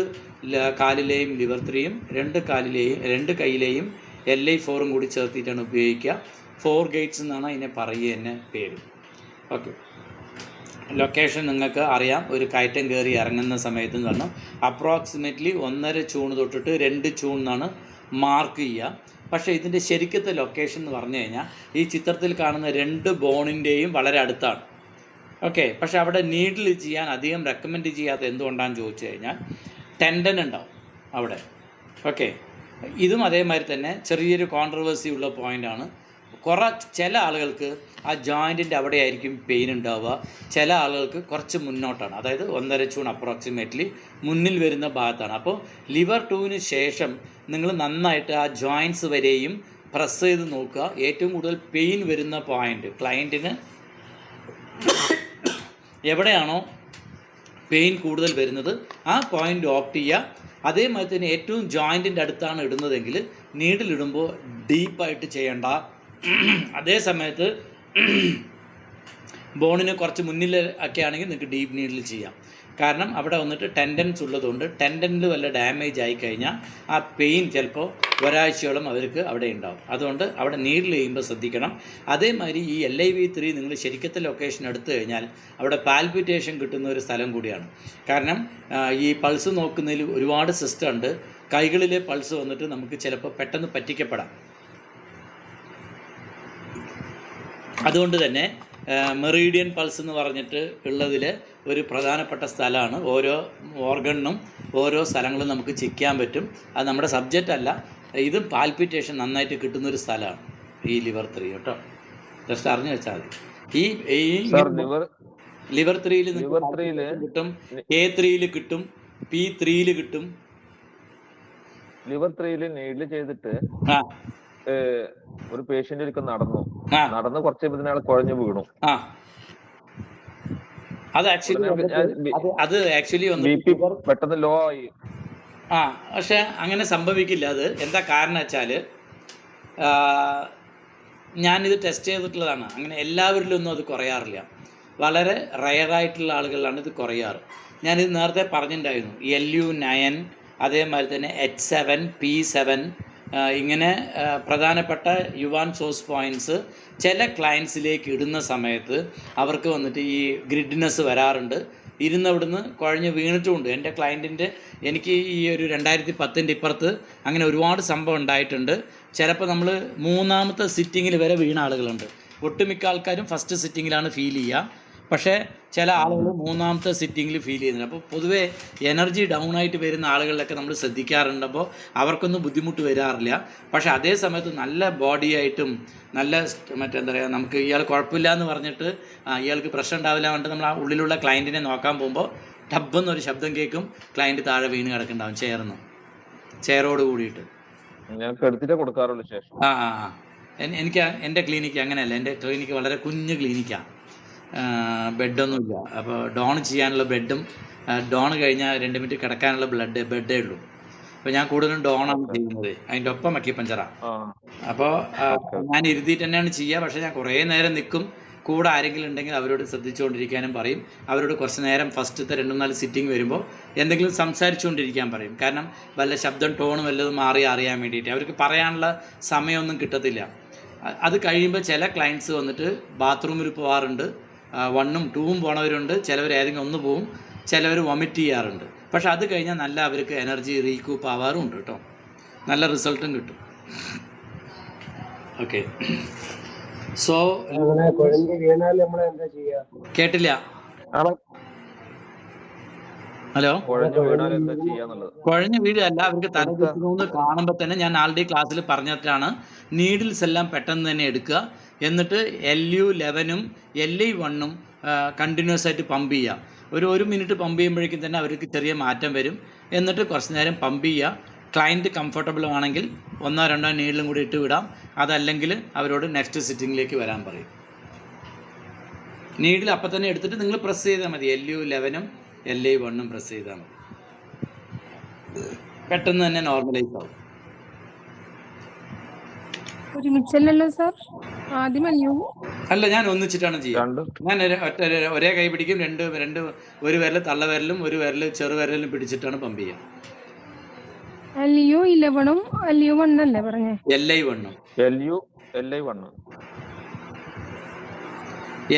കാലിലെയും ലിവർ 3യും 2 കൈയിലെയും LI4ഉം കൂടി ചേർത്തിട്ടാണ് ഉപയോഗിക്കുക. 4 ഗേറ്റ്സ് എന്നാണ് അതിനെ പറയുക തന്നെ പേര്. ഓക്കെ, ലൊക്കേഷൻ നിങ്ങൾക്ക് അറിയാം. ഒരു കയറ്റം കയറി ഇറങ്ങുന്ന സമയത്ത് എന്ന് പറഞ്ഞാൽ അപ്രോക്സിമേറ്റ്ലി 1.5 ചൂണ് തൊട്ടിട്ട് 2 ചൂൺ എന്നാണ് മാർക്ക് ചെയ്യുക. പക്ഷേ ഇതിൻ്റെ ശരിക്കത്തെ ലൊക്കേഷൻ എന്ന് പറഞ്ഞു കഴിഞ്ഞാൽ ഈ ചിത്രത്തിൽ കാണുന്ന 2 ബോണിൻ്റെയും വളരെ അടുത്താണ്. ഓക്കെ, പക്ഷേ അവിടെ നീഡിൽ ചെയ്യാൻ അധികം റെക്കമെൻഡ് ചെയ്യാത്ത എന്തുകൊണ്ടാണെന്ന് ചോദിച്ചു കഴിഞ്ഞാൽ ടെൻഡൻ ഉണ്ടാവും അവിടെ. ഓക്കെ, ഇതും അതേമാതിരി തന്നെ ചെറിയൊരു കോൺട്രവേഴ്സി ഉള്ള പോയിൻ്റാണ്. ചില ആളുകൾക്ക് ആ ജോയിൻറ്റിൻ്റെ അവിടെ ആയിരിക്കും പെയിൻ ഉണ്ടാവുക, ചില ആളുകൾക്ക് കുറച്ച് മുന്നോട്ടാണ്, അതായത് 1.5 ചൂൺ അപ്രോക്സിമേറ്റ്ലി മുന്നിൽ വരുന്ന ഭാഗത്താണ്. അപ്പോൾ ലിവർ 2ന് ശേഷം നിങ്ങൾ നന്നായിട്ട് ആ ജോയിൻറ്റ്സ് വരെയും പ്രസ് ചെയ്ത് നോക്കുക. ഏറ്റവും കൂടുതൽ പെയിൻ വരുന്ന പോയിൻ്റ്, ക്ലയൻറ്റിന് എവിടെയാണോ പെയിൻ കൂടുതൽ വരുന്നത് ആ പോയിൻ്റ് ഓപ്റ്റ് ചെയ്യുക. അതേമാതിരി തന്നെ ഏറ്റവും ജോയിൻറ്റിൻ്റെ അടുത്താണ് ഇടുന്നതെങ്കിൽ നീഡിലിടുമ്പോൾ ഡീപ്പായിട്ട് ചെയ്യേണ്ട. അതേ സമയത്ത് ബോണിന് കുറച്ച് മുന്നിൽ ഒക്കെ ആണെങ്കിൽ നിങ്ങൾക്ക് ഡീപ്പ് നീഡിൽ ചെയ്യാം. കാരണം അവിടെ വന്നിട്ട് ടെൻഡൻസ് ഉള്ളതുകൊണ്ട് ടെൻഡനിൽ വല്ല ഡാമേജ് ആയി കഴിഞ്ഞാൽ ആ പെയിൻ ചിലപ്പോൾ ഒരാഴ്ചയോളം അവർക്ക് അവിടെ ഉണ്ടാവും. അതുകൊണ്ട് അവിടെ നീഡിൽ ചെയ്യുമ്പോൾ ശ്രദ്ധിക്കണം. അതേമാതിരി ഈ LIV3 നിങ്ങൾ ശരിക്കത്തെ ലൊക്കേഷൻ എടുത്തു കഴിഞ്ഞാൽ അവിടെ പാൽപിറ്റേഷൻ കിട്ടുന്ന ഒരു സ്ഥലം കൂടിയാണ്. കാരണം ഈ പൾസ് നോക്കുന്നതിൽ ഒരുപാട് സിസ്റ്റം ഉണ്ട്. കൈകളിലെ പൾസ് വന്നിട്ട് നമുക്ക് ചിലപ്പോൾ പെട്ടെന്ന് പറ്റിക്കപ്പെടാം. അതുകൊണ്ട് തന്നെ മെറീഡിയൻ പൾസ് എന്ന് പറഞ്ഞിട്ട് ഉള്ളതിൽ ഒരു പ്രധാനപ്പെട്ട സ്ഥലമാണ്. ഓരോ ഓർഗണിനും ഓരോ സ്ഥലങ്ങളും നമുക്ക് ചെക്ക് ചെയ്യാൻ പറ്റും. അത് നമ്മുടെ സബ്ജക്റ്റ് അല്ല, ഇത് പാൽപിറ്റേഷൻ നന്നായിട്ട് കിട്ടുന്നൊരു സ്ഥലമാണ് ഈ ലിവർ 3 കേട്ടോ. ജസ്റ്റ് അറിഞ്ഞു വെച്ചാൽ മതി. ഈ ലിവർ 3 കിട്ടും, A3 കിട്ടും, P3 കിട്ടും. ലിവർ 3 നീഡിൽ ചെയ്തിട്ട് ഒരു പേഷ്യന്റ് ഒരിക്കൽ നടന്ന് കുറച്ച് അയാൾ കുഴഞ്ഞു വീണു. അത് ആക്ച്വലി പെട്ടെന്ന് ലോ ആയി. പക്ഷെ അങ്ങനെ സംഭവിക്കില്ല. അത് എന്താ കാരണം വെച്ചാൽ ഞാനിത് ടെസ്റ്റ് ചെയ്തിട്ടുള്ളതാണ്. അങ്ങനെ എല്ലാവരിലും ഒന്നും അത് കുറയാറില്ല. വളരെ റയറായിട്ടുള്ള ആളുകളിലാണ് ഇത് കുറയാറ്. ഞാനിത് നേരത്തെ പറഞ്ഞിട്ടുണ്ടായിരുന്നു. LU9 അതേമാതിരി തന്നെ H7 P7 ഇങ്ങനെ പ്രധാനപ്പെട്ട യുവാൻ സോഴ്സ് പോയിൻറ്റ്സ് ചില ക്ലയൻസിലേക്ക് ഇടുന്ന സമയത്ത് അവർക്ക് വന്നിട്ട് ഈ ഗ്രിഡ്നെസ് വരാറുണ്ട്. ഇരുന്നവിടുന്ന് കുഴഞ്ഞ് വീണിട്ടുമുണ്ട്. എൻ്റെ ക്ലയൻറ്റിൻ്റെ എനിക്ക് ഈ ഒരു 2010 ഇപ്പുറത്ത് അങ്ങനെ ഒരുപാട് സംഭവം ഉണ്ടായിട്ടുണ്ട്. ചിലപ്പോൾ നമ്മൾ 3ാമത്തെ സിറ്റിങ്ങിൽ വരെ വീണ ആളുകളുണ്ട്. ഒട്ടുമിക്ക ആൾക്കാരും ഫസ്റ്റ് സിറ്റിങ്ങിലാണ് ഫീൽ ചെയ്യുക. പക്ഷേ ചില ആളുകൾ 3ാമത്തെ സിറ്റിങ്ങിൽ ഫീൽ ചെയ്യുന്നുണ്ട്. അപ്പോൾ പൊതുവേ എനർജി ഡൗൺ ആയിട്ട് വരുന്ന ആളുകളിലൊക്കെ നമ്മൾ ശ്രദ്ധിക്കാറുണ്ട്. അപ്പോൾ അവർക്കൊന്നും ബുദ്ധിമുട്ട് വരാറില്ല. പക്ഷേ അതേ സമയത്ത് നല്ല ബോഡി ആയിട്ടും നല്ല മറ്റെന്താ പറയുക, നമുക്ക് ഇയാൾ കുഴപ്പമില്ല എന്ന് പറഞ്ഞിട്ട് ഇയാൾക്ക് പ്രശ്നം ഉണ്ടാവില്ല പറഞ്ഞിട്ട് നമ്മൾ ആ ഉള്ളിലുള്ള ക്ലയൻറ്റിനെ നോക്കാൻ പോകുമ്പോൾ ടബ്ബെന്നൊരു ശബ്ദം കേൾക്കും. ക്ലയൻറ്റ് താഴെ വീണ് കിടക്കുന്നുണ്ടാവും ചെയറോട് കൂടിയിട്ട്. എനിക്ക് എൻ്റെ ക്ലിനിക്ക് അങ്ങനെയല്ല. എൻ്റെ ക്ലിനിക്ക് വളരെ കുഞ്ഞു ക്ലിനിക്കാണ്, ബെഡൊന്നുമില്ല. അപ്പോൾ ഡോൺ ചെയ്യാനുള്ള ബെഡും ഡോൺ കഴിഞ്ഞാൽ 2 മിനിറ്റ് കിടക്കാനുള്ള ബെഡേ ഉള്ളൂ. അപ്പോൾ ഞാൻ കൂടുതലും ഡോണാണ് ചെയ്യുന്നത്. അതിൻ്റെ ഒപ്പം അക്യുപഞ്ചറാണ്. അപ്പോൾ ഞാൻ ഇരുത്തിയിട്ട് തന്നെയാണ് ചെയ്യുക. പക്ഷേ ഞാൻ കുറേ നേരം നിൽക്കും. കൂടെ ആരെങ്കിലും ഉണ്ടെങ്കിൽ അവരോട് ശ്രദ്ധിച്ചുകൊണ്ടിരിക്കാനും പറയും. അവരോട് കുറച്ച് നേരം ഫസ്റ്റത്തെ 2-4 സിറ്റിംഗ് വരുമ്പോൾ എന്തെങ്കിലും സംസാരിച്ചുകൊണ്ടിരിക്കാൻ പറയും. കാരണം വല്ല ശബ്ദം ടോണും വല്ലതും മാറി അറിയാൻ വേണ്ടിയിട്ട്. അവർക്ക് പറയാനുള്ള സമയമൊന്നും കിട്ടത്തില്ല. അത് കഴിയുമ്പോൾ ചില ക്ലയൻസ് വന്നിട്ട് ബാത്റൂമിൽ പോകാറുണ്ട്. 1ഉം 2ഉം പോണവരുണ്ട്. ചിലവർ ഏതെങ്കിലും ഒന്ന് പോവും, ചിലവർ വൊമിറ്റ് ചെയ്യാറുണ്ട്. പക്ഷെ അത് കഴിഞ്ഞാൽ നല്ല അവർക്ക് എനർജി റീകൂപ്പ് ആവാറും ഉണ്ട് കേട്ടോ. നല്ല റിസൾട്ടും കിട്ടും. ഓക്കെ. സോ കേട്ടില്ല. ഹലോ, കുഴഞ്ഞു വീഴല്ല. അവർക്ക് തല ചുറ്റുന്നു കാണുമ്പോൾ തന്നെ ഞാൻ ആൾറെഡി ക്ലാസ്സിൽ പറഞ്ഞിട്ടാണ്, നീഡിൽസ് എല്ലാം പെട്ടെന്ന് തന്നെ എടുക്കുക. എന്നിട്ട് LU11ഉം LI1ഉം കണ്ടിന്യൂസ് ആയിട്ട് പമ്പ് ചെയ്യുക. ഒരു 1 മിനിറ്റ് പമ്പ് ചെയ്യുമ്പോഴേക്കും തന്നെ അവർക്ക് ചെറിയ മാറ്റം വരും. എന്നിട്ട് കുറച്ച് നേരം പമ്പ് ചെയ്യുക. ക്ലയൻറ്റ് കംഫർട്ടബിൾ ആണെങ്കിൽ 1-2 നീഡിലും കൂടി ഇട്ട് വിടാം. അതല്ലെങ്കിൽ അവരോട് നെക്സ്റ്റ് സിറ്റിങ്ങിലേക്ക് വരാൻ പറയും. നീഡിൽ അപ്പം തന്നെ എടുത്തിട്ട് നിങ്ങൾ പ്രസ് ചെയ്താൽ മതി. LU11ഉം LI1ഉം പ്രസ് ചെയ്താൽ മതി. പെട്ടെന്ന് തന്നെ നോർമലൈസ് ആവും. ഒരുമിച്ചല്ലല്ലോ സാർ, ആദ്യം അല്ല, ഞാൻ ഒന്നിച്ചിട്ടാണ് ചെയ്യുക. ഞാൻ ഒരേ കൈ പിടിക്കും. ഒരു വിരൽ തള്ളവിരലും ഒരു വിരൽ ചെറുവിരലും പിടിച്ചിട്ടാണ് പമ്പ് ചെയ്യുക. LU11ഉം LU1 അല്ലേ പറഞ്ഞേ? LI1ഉം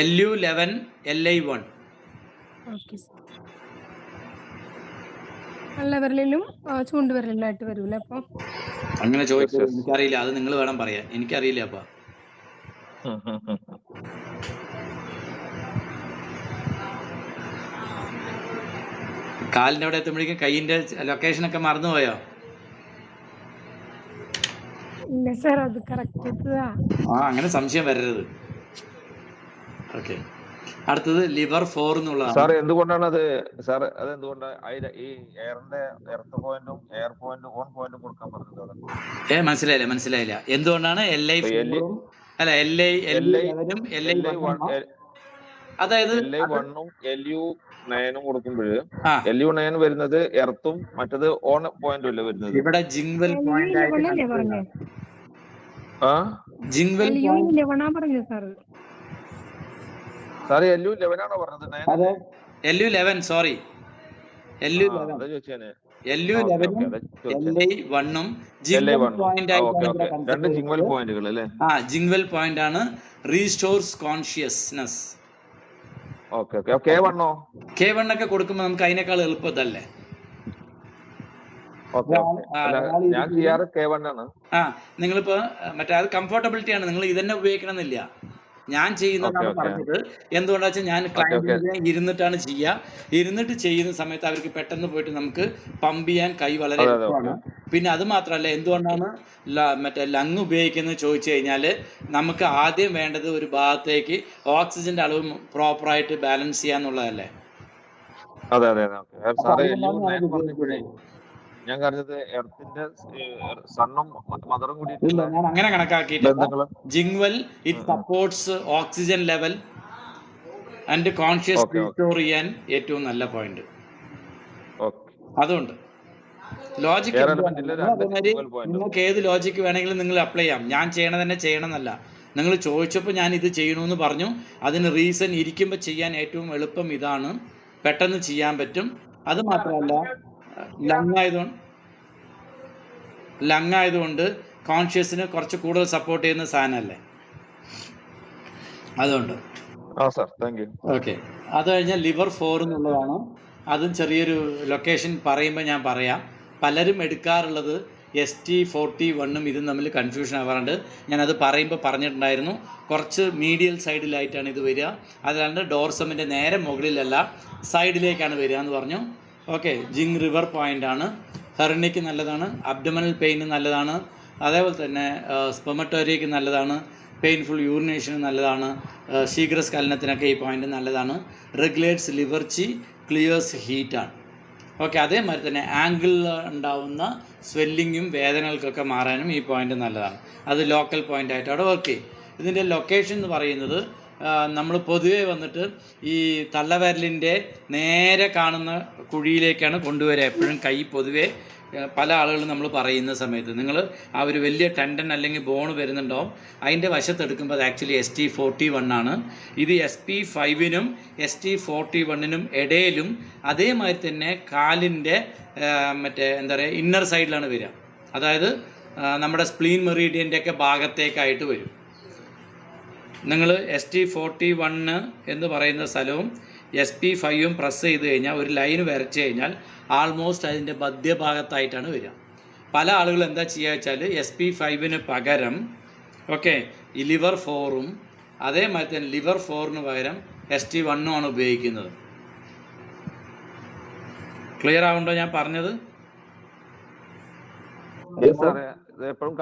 LU11 LI1. Okay sir. തള്ളവിരലിലും ചൂണ്ടുവിരലിലായിട്ട് വരൂല്ലേ? അപ്പോൾ അങ്ങനെ ചോദിച്ചത് എനിക്കറിയില്ല. അത് നിങ്ങൾ വേണം പറയാൻ. എനിക്കറിയില്ല. അപ്പൊ കാലിൻ്റെ അവിടെ എത്തുമ്പോഴേക്കും കൈയിൻ്റെ ലൊക്കേഷനൊക്കെ മറന്നുപോയോ? ഇല്ല സാർ, അത് കറക്റ്റ്. അങ്ങനെ സംശയം വരരുത്. ഓക്കെ. അടുത്തത് ലിവർ 4 എന്നുള്ളതാണ്. സാർ എന്തുകൊണ്ടാണ് അത്? സാർ അതെന്തുകൊണ്ടാണ് ഈ എയറിന്റെ എർത്ത് പോയിന്റും എയർ പോയിന്റും ഓൺ പോയിന്റും കൊടുക്കാൻ പറഞ്ഞത്? മനസ്സിലായില്ല. എന്തുകൊണ്ടാണ് LI4ഉം അല്ല LI11ഉം LI1ഉം? അതായത് LI1ഉം LU9ഉം കൊടുക്കുമ്പോൾ LU9 വരുന്നത് എർത്തും മറ്റത് ഓൺ പോയിന്റും അല്ലേ വരുന്നത്? ഇവിടെ ജിങ്വൽ പോയിന്റ് ആയിട്ട് സാർ LU11 ആണോ പറഞ്ഞത്? അതെ, LU11. സോറി, LU അതാ 11 ചോദിച്ചേനെ. LU ഓക്കെ 11 ഓക്കെ, അതാ ചോദിച്ചേ. LI 1ഉം LA ജിങ്വൽ 1. പോയിന്റ് ഓക്കെ ആയിട്ടാണ് ഇവിടെ ഓക്കെ, രണ്ട് കൺസിഡർ ജിങ്വൽ ചെയ്യുന്നത്. പോയിന്റുകൾ അല്ലേ? ജിങ്വൽ പോയിന്റ് ആണ് restores consciousness. Okay okay. K1 K1 ഒക്കെ കൊടുക്കുമ്പോൾ നമുക്ക് അതിനേക്കാൾ എളുപ്പത്തല്ലേ. Okay okay. അല്ല, ഞാൻ ചെയ്യാറ് K1 ആണ്. നിങ്ങളിപ്പോ മറ്റേ അത് കംഫർട്ടബിലിറ്റി ആണ്, നിങ്ങൾ ഇതന്നെ ഉപയോഗിക്കണമെന്നില്ല. ഞാൻ ചെയ്യുന്നതാണ് ഓക്കെ. പറഞ്ഞത്. എന്തുകൊണ്ടാ വെച്ചാൽ ഞാൻ ഓക്കെ ക്ലയന്റിന് ഇരുന്നിട്ടാണ് ചെയ്യുക. ഇരുന്നിട്ട് ചെയ്യുന്ന സമയത്ത് അവർക്ക് പെട്ടെന്ന് പോയിട്ട് നമുക്ക് പമ്പ് ചെയ്യാൻ കൈ വളരെ അതെ, എളുപ്പമാണ്. പിന്നെ അത് മാത്രമല്ല, എന്തുകൊണ്ടാണ് മറ്റേ ലങ് ഉപയോഗിക്കുന്നത് ചോദിച്ചു കഴിഞ്ഞാൽ, നമുക്ക് ആദ്യം വേണ്ടത് ഒരു ഭാഗത്തേക്ക് ഓക്സിജന്റെ അളവ് പ്രോപ്പറായിട്ട് ബാലൻസ് ചെയ്യാന്നുള്ളതല്ലേ. അതെ അതെ അതെ. ഓക്കെ അപ്പൊ സാറേ, അതുകൊണ്ടാണ് LU9 ഞാനത് പറഞ്ഞപ്പോഴേ ഉപയോഗിക്കുന്നത്. ഞാൻ കരുതത് എർത്തിന്റെ സണ്ണും മദറും ഇല്ല, കൂടിയിട്ടുള്ള ഞാൻ അങ്ങനെ കണക്കാക്കിയിട്ടില്ല. ബന്ധങ്ങള്. ജിങ്വൽ it supports oxygen level and conscious okay okay restore ചെയ്യാൻ ഏറ്റവും നല്ല പോയിന്റ്. ഓക്കെ. അതുകൊണ്ട് ലോജിക്ക് എയർ എന്താണ്, എലമെന്റിൽ നിങ്ങൾ 2 അതേമാതിരി ജിങ്വൽ പോയിന്റ്. നിങ്ങൾക്ക് ഏത് ലോജിക്ക് വേണമെങ്കിലും നിങ്ങൾ അപ്ലൈ ചെയ്യാം. ഞാൻ ചെയ്യണത് തന്നെ ചെയ്യണമെന്നല്ല. നിങ്ങൾ ചോദിച്ചപ്പോൾ ഞാൻ ഇത് ചെയ്യണമെന്ന് പറഞ്ഞു. അതിന് റീസൺ ഇരിക്കുമ്പോൾ ചെയ്യാൻ ഏറ്റവും എളുപ്പം ഇതാണ്, പെട്ടെന്ന് ചെയ്യാൻ പറ്റും. അത് മാത്രമല്ല, ലങ് ആയതുകൊണ്ട് കോൺഷ്യസിന് കുറച്ച് കൂടുതൽ സപ്പോർട്ട് ചെയ്യുന്ന സാധനമല്ലേ, അതുകൊണ്ട്. Sir, thank U. ഓക്കെ. അത് കഴിഞ്ഞാൽ ലിവർ 4 എന്നുള്ളതാണ്. അതും ചെറിയൊരു ലൊക്കേഷൻ പറയുമ്പോൾ ഞാൻ പറയാം. പലരും എടുക്കാറുള്ളത് ST41ഉം ഇതും തമ്മിൽ കൺഫ്യൂഷൻ ആവാറുണ്ട്. ഞാനത് പറയുമ്പോൾ പറഞ്ഞിട്ടുണ്ടായിരുന്നു. കുറച്ച് മീഡിയൽ സൈഡിലായിട്ടാണ് ഇത് വരിക. അതല്ലാണ്ട് ഡോർസമിൻ്റെ നേരെ മുകളിലല്ല, സൈഡിലേക്കാണ് വരിക എന്ന് പറഞ്ഞു. ഓക്കെ. ജിങ് റിവർ പോയിൻ്റ് ആണ്. ഹെർണിക്ക് നല്ലതാണ്, അബ്ഡമനൽ പെയിന് നല്ലതാണ്, അതേപോലെ തന്നെ സ്പെമറ്റോരിയക്ക് നല്ലതാണ്, പെയിൻഫുൾ യൂറിനേഷന് നല്ലതാണ്, ശീഘ്രസ്ഖലനത്തിനൊക്കെ ഈ പോയിൻ്റ് നല്ലതാണ്. റെഗുലേറ്റ്സ് ലിവർ ചി, ക്ലിയേഴ്സ് ഹീറ്റാണ്. ഓക്കെ. അതേമാതിരി തന്നെ ആംഗിളിൽ ഉണ്ടാവുന്ന സ്വെല്ലിങ്ങും വേദനകൾക്കൊക്കെ മാറാനും ഈ പോയിൻ്റ് നല്ലതാണ്. അത് ലോക്കൽ പോയിൻ്റായിട്ട് അവിടെ വർക്ക് ചെയ്യും. ഇതിൻ്റെ ലൊക്കേഷൻ എന്ന് പറയുന്നത് നമ്മൾ പൊതുവേ വന്നിട്ട് ഈ തള്ളവിരലിൻ്റെ നേരെ കാണുന്ന കുഴിയിലേക്കാണ് കൊണ്ടുവരിക എപ്പോഴും. കൈ പൊതുവേ പല ആളുകളും നമ്മൾ പറയുന്ന സമയത്ത് നിങ്ങൾ ആ ഒരു വലിയ ടെൻഡൻ അല്ലെങ്കിൽ ബോൺ വരുന്നുണ്ടാവും, അതിൻ്റെ വശത്തെടുക്കുമ്പോൾ അത് ആക്ച്വലി ST41 ആണ്. ഇത് SP5നും ST41നും ഇടയിലും അതേമാതിരി തന്നെ കാലിൻ്റെ മറ്റേ എന്താ പറയുക ഇന്നർ സൈഡിലാണ് വരിക. അതായത് നമ്മുടെ സ്പ്ലീൻ മെറീഡിയൻ്റെ ഒക്കെ ഭാഗത്തേക്കായിട്ട് വരും. നിങ്ങൾ ST41 എന്ന് പറയുന്ന സ്ഥലവും SP5ഉം പ്രസ് ചെയ്ത് കഴിഞ്ഞാൽ ഒരു ലൈൻ വരച്ച് കഴിഞ്ഞാൽ ആൾമോസ്റ്റ് അതിൻ്റെ മധ്യഭാഗത്തായിട്ടാണ് വരിക. പല ആളുകൾ എന്താ ചെയ്യുക വെച്ചാൽ SP5ന് പകരം ഈ ലിവർ 4ഉം അതേമാതിരി തന്നെ ലിവർ 4ന് പകരം ST1ഉം ആണ് ഉപയോഗിക്കുന്നത്. ക്ലിയർ ആവുണ്ടോ ഞാൻ പറഞ്ഞത്? എപ്പോഴും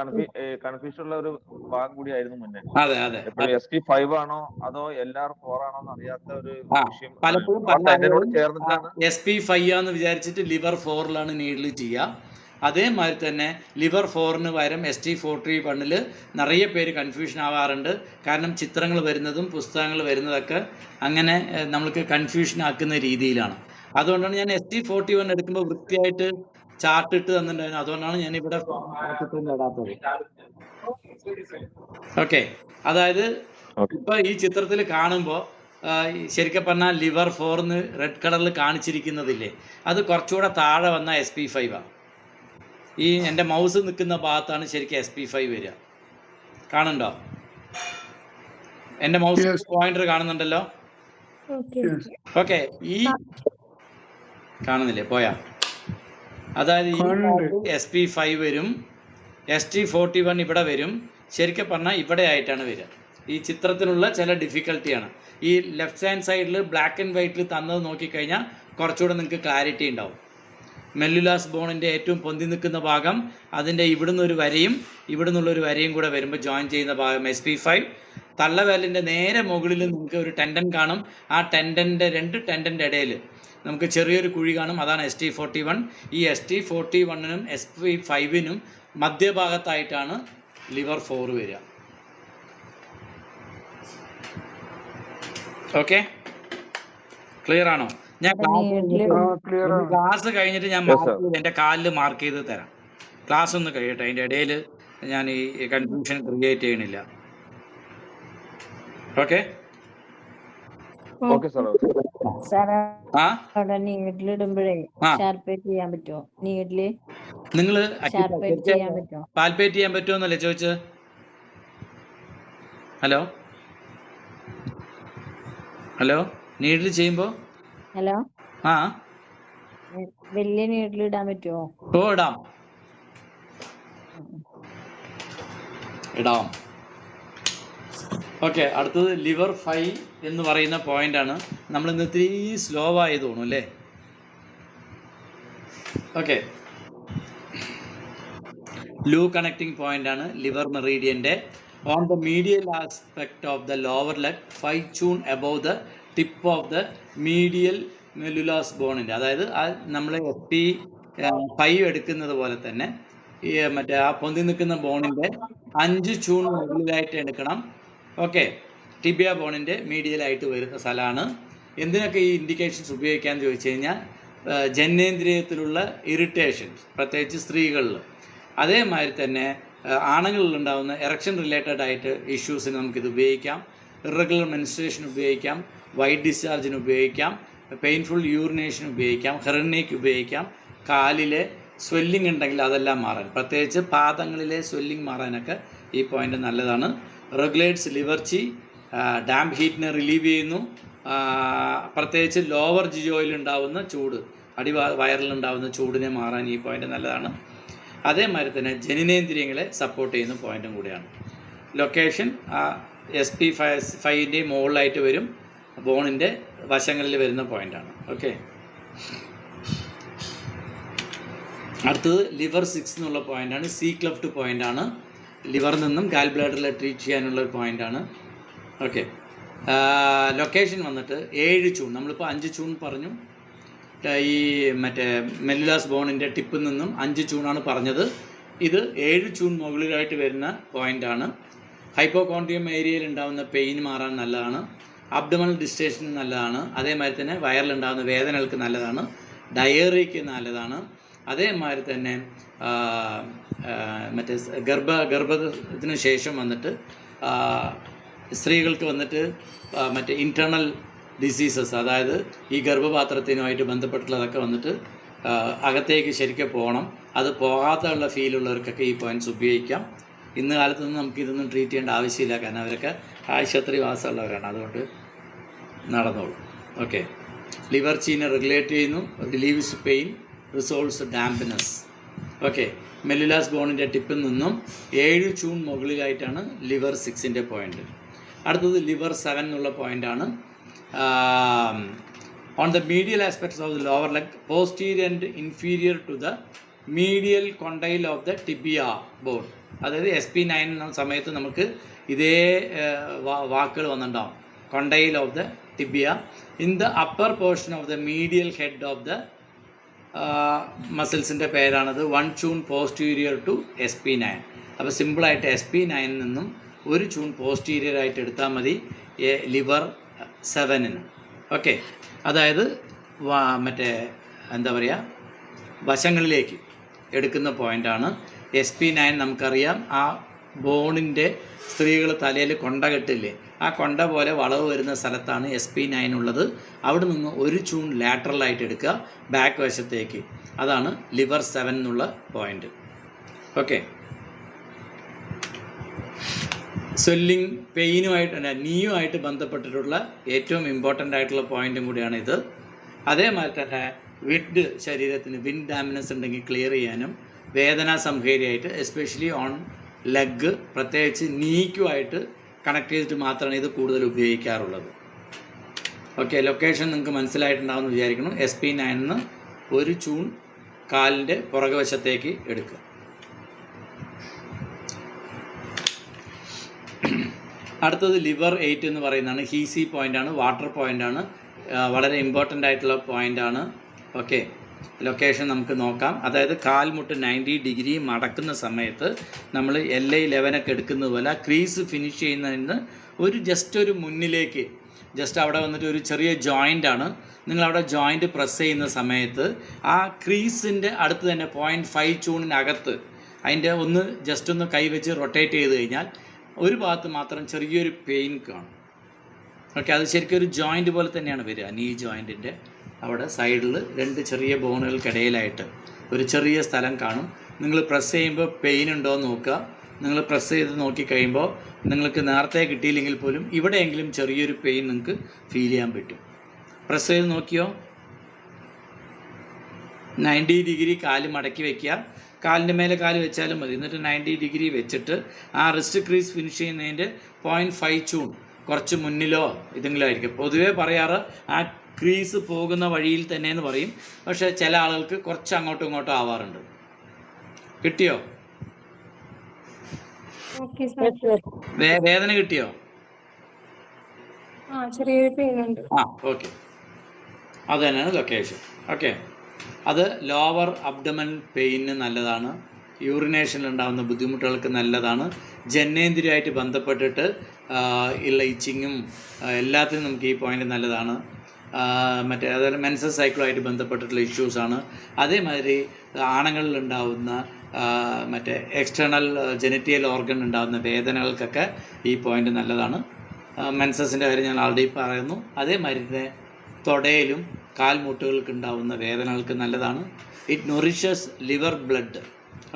കൺഫ്യൂഷൻ ഉള്ള ഒരു ഭാഗം കൂടിയായിരുന്നു മുന്നേ. അതെ അതെ. എപ്പോഴും SP5 ആണോ അതോ LR4 ആണോ എന്ന് അറിയാത്ത ഒരു വിഷയം. പലപ്പോഴും ചേർന്നിട്ടാണ് SP5 ആന്ന് വിചാരിച്ചിട്ട് ലിവർ 4ലാണ് നീഡിൽ ചെയ്യുക. അതേമാതിരി തന്നെ ലിവർ 4ന് പകരം ST41ൽ നിറയെ പേര് കൺഫ്യൂഷൻ ആവാറുണ്ട്. കാരണം ചിത്രങ്ങൾ വരുന്നതും പുസ്തകങ്ങൾ വരുന്നതൊക്കെ അങ്ങനെ നമ്മൾക്ക് കൺഫ്യൂഷൻ ആക്കുന്ന രീതിയിലാണ്. അതുകൊണ്ടാണ് ഞാൻ ST41 എടുക്കുമ്പോൾ വൃത്തിയായിട്ട് ചാർട്ട് ഇട്ട് തന്നിട്ടുണ്ടായിരുന്നു. അതുകൊണ്ടാണ് ഞാൻ ഇവിടെ ഇടാത്തത്. ഓക്കെ. അതായത് ഇപ്പൊ ഈ ചിത്രത്തിൽ കാണുമ്പോൾ ശരിക്കും പറഞ്ഞാൽ ലിവർ 4ന്ന് റെഡ് കളറിൽ കാണിച്ചിരിക്കുന്നതില്ലേ, അത് കുറച്ചുകൂടെ താഴെ വന്ന SP5 ആണ്. ഈ എൻ്റെ മൗസ് നിൽക്കുന്ന ഭാഗത്താണ് ശരിക്കും SP5 വരിക. കാണുന്നുണ്ടോ? എൻ്റെ മൗസ് പോയിന്റർ കാണുന്നുണ്ടല്ലോ? ഓക്കെ. ഈ കാണുന്നില്ലേ? പോയാ. അതായത് ഈ SP5 വരും, ST41 ഇവിടെ വരും. ശരിക്കും പറഞ്ഞാൽ ഇവിടെ ആയിട്ടാണ് വരിക. ഈ ചിത്രത്തിനുള്ള ചില ഡിഫിക്കൽട്ടിയാണ്. ഈ ലെഫ്റ്റ് ഹാൻഡ് സൈഡിൽ ബ്ലാക്ക് ആൻഡ് വൈറ്റിൽ തന്നത് നോക്കിക്കഴിഞ്ഞാൽ കുറച്ചുകൂടെ നിങ്ങൾക്ക് ക്ലാരിറ്റി ഉണ്ടാവും. മെല്ലുലാസ് ബോണിൻ്റെ ഏറ്റവും പൊന്തി നിൽക്കുന്ന ഭാഗം, അതിൻ്റെ ഇവിടുന്ന് ഒരു വരയും ഇവിടുന്നുള്ളൊരു വരയും കൂടെ വരുമ്പോൾ ജോയിൻ ചെയ്യുന്ന ഭാഗം SP5. തള്ളവിരലിൻ്റെ നേരെ മുകളിൽ നിങ്ങൾക്ക് ഒരു ടെൻഡൻ കാണും. ആ ടെൻഡൻ്റെ 2 ടെൻഡൻ്റെ ഇടയിൽ നമുക്ക് ചെറിയൊരു കുഴി കാണും. അതാണ് ST41. ഈ ST41നും SP5നും മധ്യഭാഗത്തായിട്ടാണ് ലിവർ 4 വരിക. ഓക്കെ. ക്ലിയർ ആണോ? ഞാൻ ക്ലാസ് കഴിഞ്ഞിട്ട് ഞാൻ എൻ്റെ കാലിൽ മാർക്ക് ചെയ്ത് തരാം. ക്ലാസ് ഒന്ന് കഴിയട്ടെ, അതിൻ്റെ ഇടയിൽ ഞാൻ ഈ കൺഫ്യൂഷൻ ക്രിയേറ്റ് ചെയ്യണില്ല. ഓക്കെ. Okay sir. സാറേ ആ അവിടെ നീഡിലിടുമ്പോഴേ ആ ഷാർപ്പേറ്റ് ചെയ്യാൻ പറ്റുമോ? നീഡില് നിങ്ങൾ ഷാർപ്പേറ്റ് ചെയ്യാൻ പറ്റുമോ? പാൽപേറ്റ് ചെയ്യാൻ പറ്റുമെന്നല്ലേ ചോദിച്ചത്? ഹലോ ഹലോ നീഡിൽ ചെയ്യുമ്പോൾ ഹലോ, ആ വലിയ നീഡിലിടാൻ പറ്റുമോ? ഓ ഇടാം ഇടാം. ഓക്കെ, അടുത്തത് ലിവർ 5 എന്ന് പറയുന്ന പോയിന്റാണ്. നമ്മൾ ഇന്ന് ഇത്തിരി സ്ലോ ആയി തോന്നും അല്ലേ? ഓക്കെ, ലൂ കണക്റ്റിംഗ് പോയിന്റ് ആണ് ലിവർ മെറീഡിയൻ്റെ. On the medial aspect of the lower leg 5 ചൂൺ above the tip of the medial malleolus ബോണിൻ്റെ, അതായത് നമ്മൾ SP5 എടുക്കുന്നത് പോലെ തന്നെ ഈ മറ്റേ ആ പൊന്തി നിൽക്കുന്ന ബോണിൻ്റെ 5 ചൂൺ മുകളിലായിട്ട് എടുക്കണം. ഓക്കെ, ടിബിയ ബോണിൻ്റെ മീഡിയലായിട്ട് വരുന്ന സ്ഥലമാണ്. എന്തിനൊക്കെ ഈ ഇൻഡിക്കേഷൻസ് ഉപയോഗിക്കാമെന്ന് ചോദിച്ചു കഴിഞ്ഞാൽ ജനനേന്ദ്രിയത്തിലുള്ള ഇറിറ്റേഷൻസ്, പ്രത്യേകിച്ച് സ്ത്രീകളിൽ, അതേമാതിരി തന്നെ ആണുങ്ങളിലുണ്ടാകുന്ന എറക്ഷൻ റിലേറ്റഡ് ആയിട്ട് ഇഷ്യൂസിന് നമുക്കിത് ഉപയോഗിക്കാം. ഇറഗുലർ മെൻസ്ട്രേഷൻ ഉപയോഗിക്കാം, വൈറ്റ് ഡിസ്ചാർജിന് ഉപയോഗിക്കാം, പെയിൻഫുൾ യൂറിനേഷൻ ഉപയോഗിക്കാം, ഹെർണിയയ്ക്ക് ഉപയോഗിക്കാം, കാലിലെ സ്വെല്ലിംഗ് ഉണ്ടെങ്കിൽ അതെല്ലാം മാറാൻ, പ്രത്യേകിച്ച് പാദങ്ങളിലെ സ്വെല്ലിംഗ് മാറാനൊക്കെ ഈ പോയിൻ്റ് നല്ലതാണ്. റെഗുലേറ്റ്സ് ലിവർ ചി, ഡാംപ് ഹീറ്റിനെ റിലീവ് ചെയ്യുന്നു, പ്രത്യേകിച്ച് ലോവർ ജിയോയിൽ ഉണ്ടാകുന്ന ചൂട്, വയറിലുണ്ടാകുന്ന ചൂടിനെ മാറാൻ ഈ പോയിൻ്റ് നല്ലതാണ്. അതേമാതിരി തന്നെ ജനനേന്ദ്രിയങ്ങളെ സപ്പോർട്ട് ചെയ്യുന്ന പോയിൻറ്റും കൂടിയാണ്. ലൊക്കേഷൻ SP5 മുകളിലായിട്ട് വരും, ബോണിൻ്റെ വശങ്ങളിൽ വരുന്ന പോയിൻ്റാണ്. ഓക്കെ, അടുത്തത് ലിവർ 6 എന്നുള്ള പോയിൻ്റാണ്. സി ക്ലെഫ്റ്റ് പോയിൻ്റാണ്. ലിവറിൽ നിന്നും ഗാൽ ബ്ലാഡറിലെ ട്രീറ്റ് ചെയ്യാനുള്ള ഒരു പോയിൻ്റാണ്. ഓക്കെ, ലൊക്കേഷൻ വന്നിട്ട് 7 ചൂൺ, നമ്മളിപ്പോൾ 5 ചൂൺ പറഞ്ഞു. ഈ മറ്റേ മെല്ലുലാസ് ബോണിൻ്റെ ടിപ്പിൽ നിന്നും 5 ചൂണാണ് പറഞ്ഞത്. ഇത് 7 ചൂൺ മുകളിലായിട്ട് വരുന്ന പോയിൻ്റാണ്. ഹൈപ്പോകോൺഡ്രിയം ഏരിയയിൽ ഉണ്ടാകുന്ന പെയിൻ മാറാൻ നല്ലതാണ്, അബ്ഡമണൽ ഡിസ്റ്റേഷന് നല്ലതാണ്, അതേമാതിരി തന്നെ വയറിലുണ്ടാകുന്ന വേദനകൾക്ക് നല്ലതാണ്, ഡയേറിയയ്ക്ക് നല്ലതാണ്. അതേമാതിരി തന്നെ മറ്റേ ഗർഭത്തിന് ശേഷം വന്നിട്ട് സ്ത്രീകൾക്ക് വന്നിട്ട് മറ്റേ ഇൻറ്റേർണൽ ഡിസീസസ്, അതായത് ഈ ഗർഭപാത്രത്തിനുമായിട്ട് ബന്ധപ്പെട്ടുള്ളതൊക്കെ വന്നിട്ട് അകത്തേക്ക് ശരിക്കും പോകണം. അത് പോകാത്തുള്ള ഫീലുള്ളവർക്കൊക്കെ ഈ പോയിൻറ്റ്സ് ഉപയോഗിക്കാം. ഇന്ന് കാലത്തൊന്നും നമുക്കിതൊന്നും ട്രീറ്റ് ചെയ്യേണ്ട ആവശ്യമില്ല, കാരണം അവരൊക്കെ ആശുപത്രി വാസമുള്ളവരാണ്, അതുകൊണ്ട് നടന്നോളൂ. ഓക്കെ, ലിവർ ചീനെ റെഗുലേറ്റ് ചെയ്യുന്നു, relieves pain, resolves dampness. Okay, malleolus ബോണിൻ്റെ ടിപ്പിൽ നിന്നും 7 ചൂൺ മുകളിലായിട്ടാണ് ലിവർ 6ൻ്റെ പോയിൻ്റ്. അടുത്തത് ലിവർ 7 എന്നുള്ള പോയിൻ്റാണ്. On the medial aspects of the lower leg posterior and inferior to the medial condyle of the tibia bone. അതായത് SP9 എന്ന സമയത്ത് നമുക്ക് ഇതേ വാക്കുകൾ വന്നിട്ടുണ്ടാവും. Condyle of the tibia in the upper portion of the medial head of the മസിൽസിൻ്റെ പേരാണത് 1 ചൂൺ പോസ്റ്റീരിയർ ടു SP9. അപ്പോൾ സിമ്പിളായിട്ട് SP9 നിന്നും 1 ചൂൺ പോസ്റ്റീരിയർ ആയിട്ട് എടുത്താൽ മതി ലിവർ 7-ന്. ഓക്കെ, അതായത് മറ്റേ എന്താ പറയുക, വശങ്ങളിലേക്ക് എടുക്കുന്ന പോയിൻ്റാണ്. SP9 നമുക്കറിയാം, ആ ബോണിൻ്റെ സ്ത്രീകൾ തലയിൽ കൊണ്ട കെട്ടില്ലേ, ആ കൊണ്ട പോലെ വളവ് വരുന്ന സ്ഥലത്താണ് SP9 ഉള്ളത്. അവിടെ നിന്ന് 1 ചൂൺ ലാറ്ററലായിട്ട് എടുക്കുക ബാക്ക് വശത്തേക്ക്, അതാണ് ലിവർ 7 എന്നുള്ള പോയിൻ്റ്. ഓക്കെ, സ്വെല്ലിംഗ് പെയിനുമായിട്ട് നീയുമായിട്ട് ബന്ധപ്പെട്ടിട്ടുള്ള ഏറ്റവും ഇമ്പോർട്ടൻ്റ് ആയിട്ടുള്ള പോയിൻറ്റും കൂടിയാണ് ഇത്. അതേമാതിരി തന്നെ ശരീരത്തിന് വിൻഡ് ഡാമിനസ് ഉണ്ടെങ്കിൽ ക്ലിയർ ചെയ്യാനും വേദനാ സംഹാരിയായിട്ട്, എസ്പെഷ്യലി ഓൺ ലെഗ്, പ്രത്യേകിച്ച് നീക്കുമായിട്ട് കണക്ട് ചെയ്തിട്ട് മാത്രമാണ് ഇത് കൂടുതൽ ഉപയോഗിക്കാറുള്ളത്. ഓക്കെ, ലൊക്കേഷൻ നിങ്ങൾക്ക് മനസ്സിലായിട്ടുണ്ടാവുമെന്ന് വിചാരിക്കുന്നു. SP9 1 ചൂൺ കാലിൻ്റെ പുറകുവശത്തേക്ക് എടുക്കുക. അടുത്തത് ലിവർ 8 എന്ന് പറയുന്നതാണ്. ഹീസി പോയിൻ്റാണ്, വാട്ടർ പോയിൻ്റാണ്, വളരെ ഇമ്പോർട്ടൻ്റ് ആയിട്ടുള്ള പോയിൻ്റാണ്. ഓക്കെ, ലൊക്കേഷൻ നമുക്ക് നോക്കാം. അതായത് കാൽമുട്ട് 90 ഡിഗ്രി മടക്കുന്ന സമയത്ത് നമ്മൾ LI11 ഒക്കെ എടുക്കുന്നത് പോലെ ക്രീസ് ഫിനിഷ് ചെയ്യുന്നതിന് ജസ്റ്റ് ഒരു മുന്നിലേക്ക്, ജസ്റ്റ് അവിടെ വന്നിട്ട് ഒരു ചെറിയ ജോയിൻ്റാണ്. നിങ്ങളവിടെ ജോയിൻറ്റ് പ്രസ് ചെയ്യുന്ന സമയത്ത് ആ ക്രീസിൻ്റെ അടുത്ത് തന്നെ 0.5 ചൂണിനകത്ത് അതിൻ്റെ ജസ്റ്റ് ഒന്ന് കൈവച്ച് റൊട്ടേറ്റ് ചെയ്ത് കഴിഞ്ഞാൽ ഒരു ഭാഗത്ത് മാത്രം ചെറിയൊരു പെയിൻ കാണും. ഓക്കെ, അത് ശരിക്കും ഒരു ജോയിൻ്റ് പോലെ തന്നെയാണ് വരിക. നീ ജോയിൻറ്റിൻ്റെ അവിടെ സൈഡിൽ 2 ചെറിയ ബോണുകൾക്കിടയിലായിട്ട് ഒരു ചെറിയ സ്ഥലം കാണും. നിങ്ങൾ പ്രസ് ചെയ്യുമ്പോൾ പെയിൻ ഉണ്ടോ എന്ന് നോക്കുക. നിങ്ങൾ പ്രസ് ചെയ്ത് നോക്കിക്കഴിയുമ്പോൾ നിങ്ങൾക്ക് നേരത്തെ കിട്ടിയില്ലെങ്കിൽ പോലും ഇവിടെയെങ്കിലും ചെറിയൊരു പെയിൻ നിങ്ങൾക്ക് ഫീൽ ചെയ്യാൻ പറ്റും. പ്രസ് ചെയ്ത് നോക്കിയോ? 90 ഡിഗ്രി കാല് മടക്കി വയ്ക്കുക. കാലിൻ്റെ മേലെ കാല് വെച്ചാലും മതി. എന്നിട്ട് 90 ഡിഗ്രി വെച്ചിട്ട് ആ റിസ്റ്റ് ക്രീസ് ഫിനിഷ് ചെയ്യുന്നതിൻ്റെ 0.5 ചൂൺ കുറച്ച് മുന്നിലോ ഇതെങ്കിലും ആയിരിക്കും. പൊതുവേ പറയാറ് ആ ക്രീസ് പോകുന്ന വഴിയിൽ തന്നെ എന്ന് പറയും. പക്ഷേ ചില ആളുകൾക്ക് കുറച്ച് അങ്ങോട്ടും ഇങ്ങോട്ടും ആവാറുണ്ട്. കിട്ടിയോ? Okay sir. വേദന കിട്ടിയോ? ചെറിയൊരു പെയിൻ ഉണ്ട്. ഓക്കെ, അത് തന്നെയാണ് ലൊക്കേഷൻ. ഓക്കെ, അത് ലോവർ അബ്ഡമൻ പെയിന് നല്ലതാണ്. യൂറിനേഷനിലുണ്ടാകുന്ന ബുദ്ധിമുട്ടുകൾക്ക് നല്ലതാണ്. ജനനേന്ദ്രിയമായിട്ട് ബന്ധപ്പെട്ടിട്ട് ഉള്ള ഇച്ചിങ്ങും എല്ലാത്തിനും നമുക്ക് ഈ പോയിൻ്റ് നല്ലതാണ്. അതുപോലെ മെൻസസ് സൈക്കിളുമായിട്ട് ബന്ധപ്പെട്ടിട്ടുള്ള ഇഷ്യൂസാണ്. അതേമാതിരി ആണുങ്ങളിലുണ്ടാവുന്ന എക്സ്റ്റേണൽ ജെനിറ്റൽ ഓർഗൻ ഉണ്ടാകുന്ന വേദനകൾക്കൊക്കെ ഈ പോയിൻ്റ് നല്ലതാണ്. മെൻസസിൻ്റെ കാര്യം ഞാൻ ആൾറെഡി പറയുന്നു. അതേമാതിരി തൊടയിലും കാൽമുട്ടുകൾക്ക് ഉണ്ടാകുന്ന വേദനകൾക്ക് നല്ലതാണ്. It nourishes liver blood.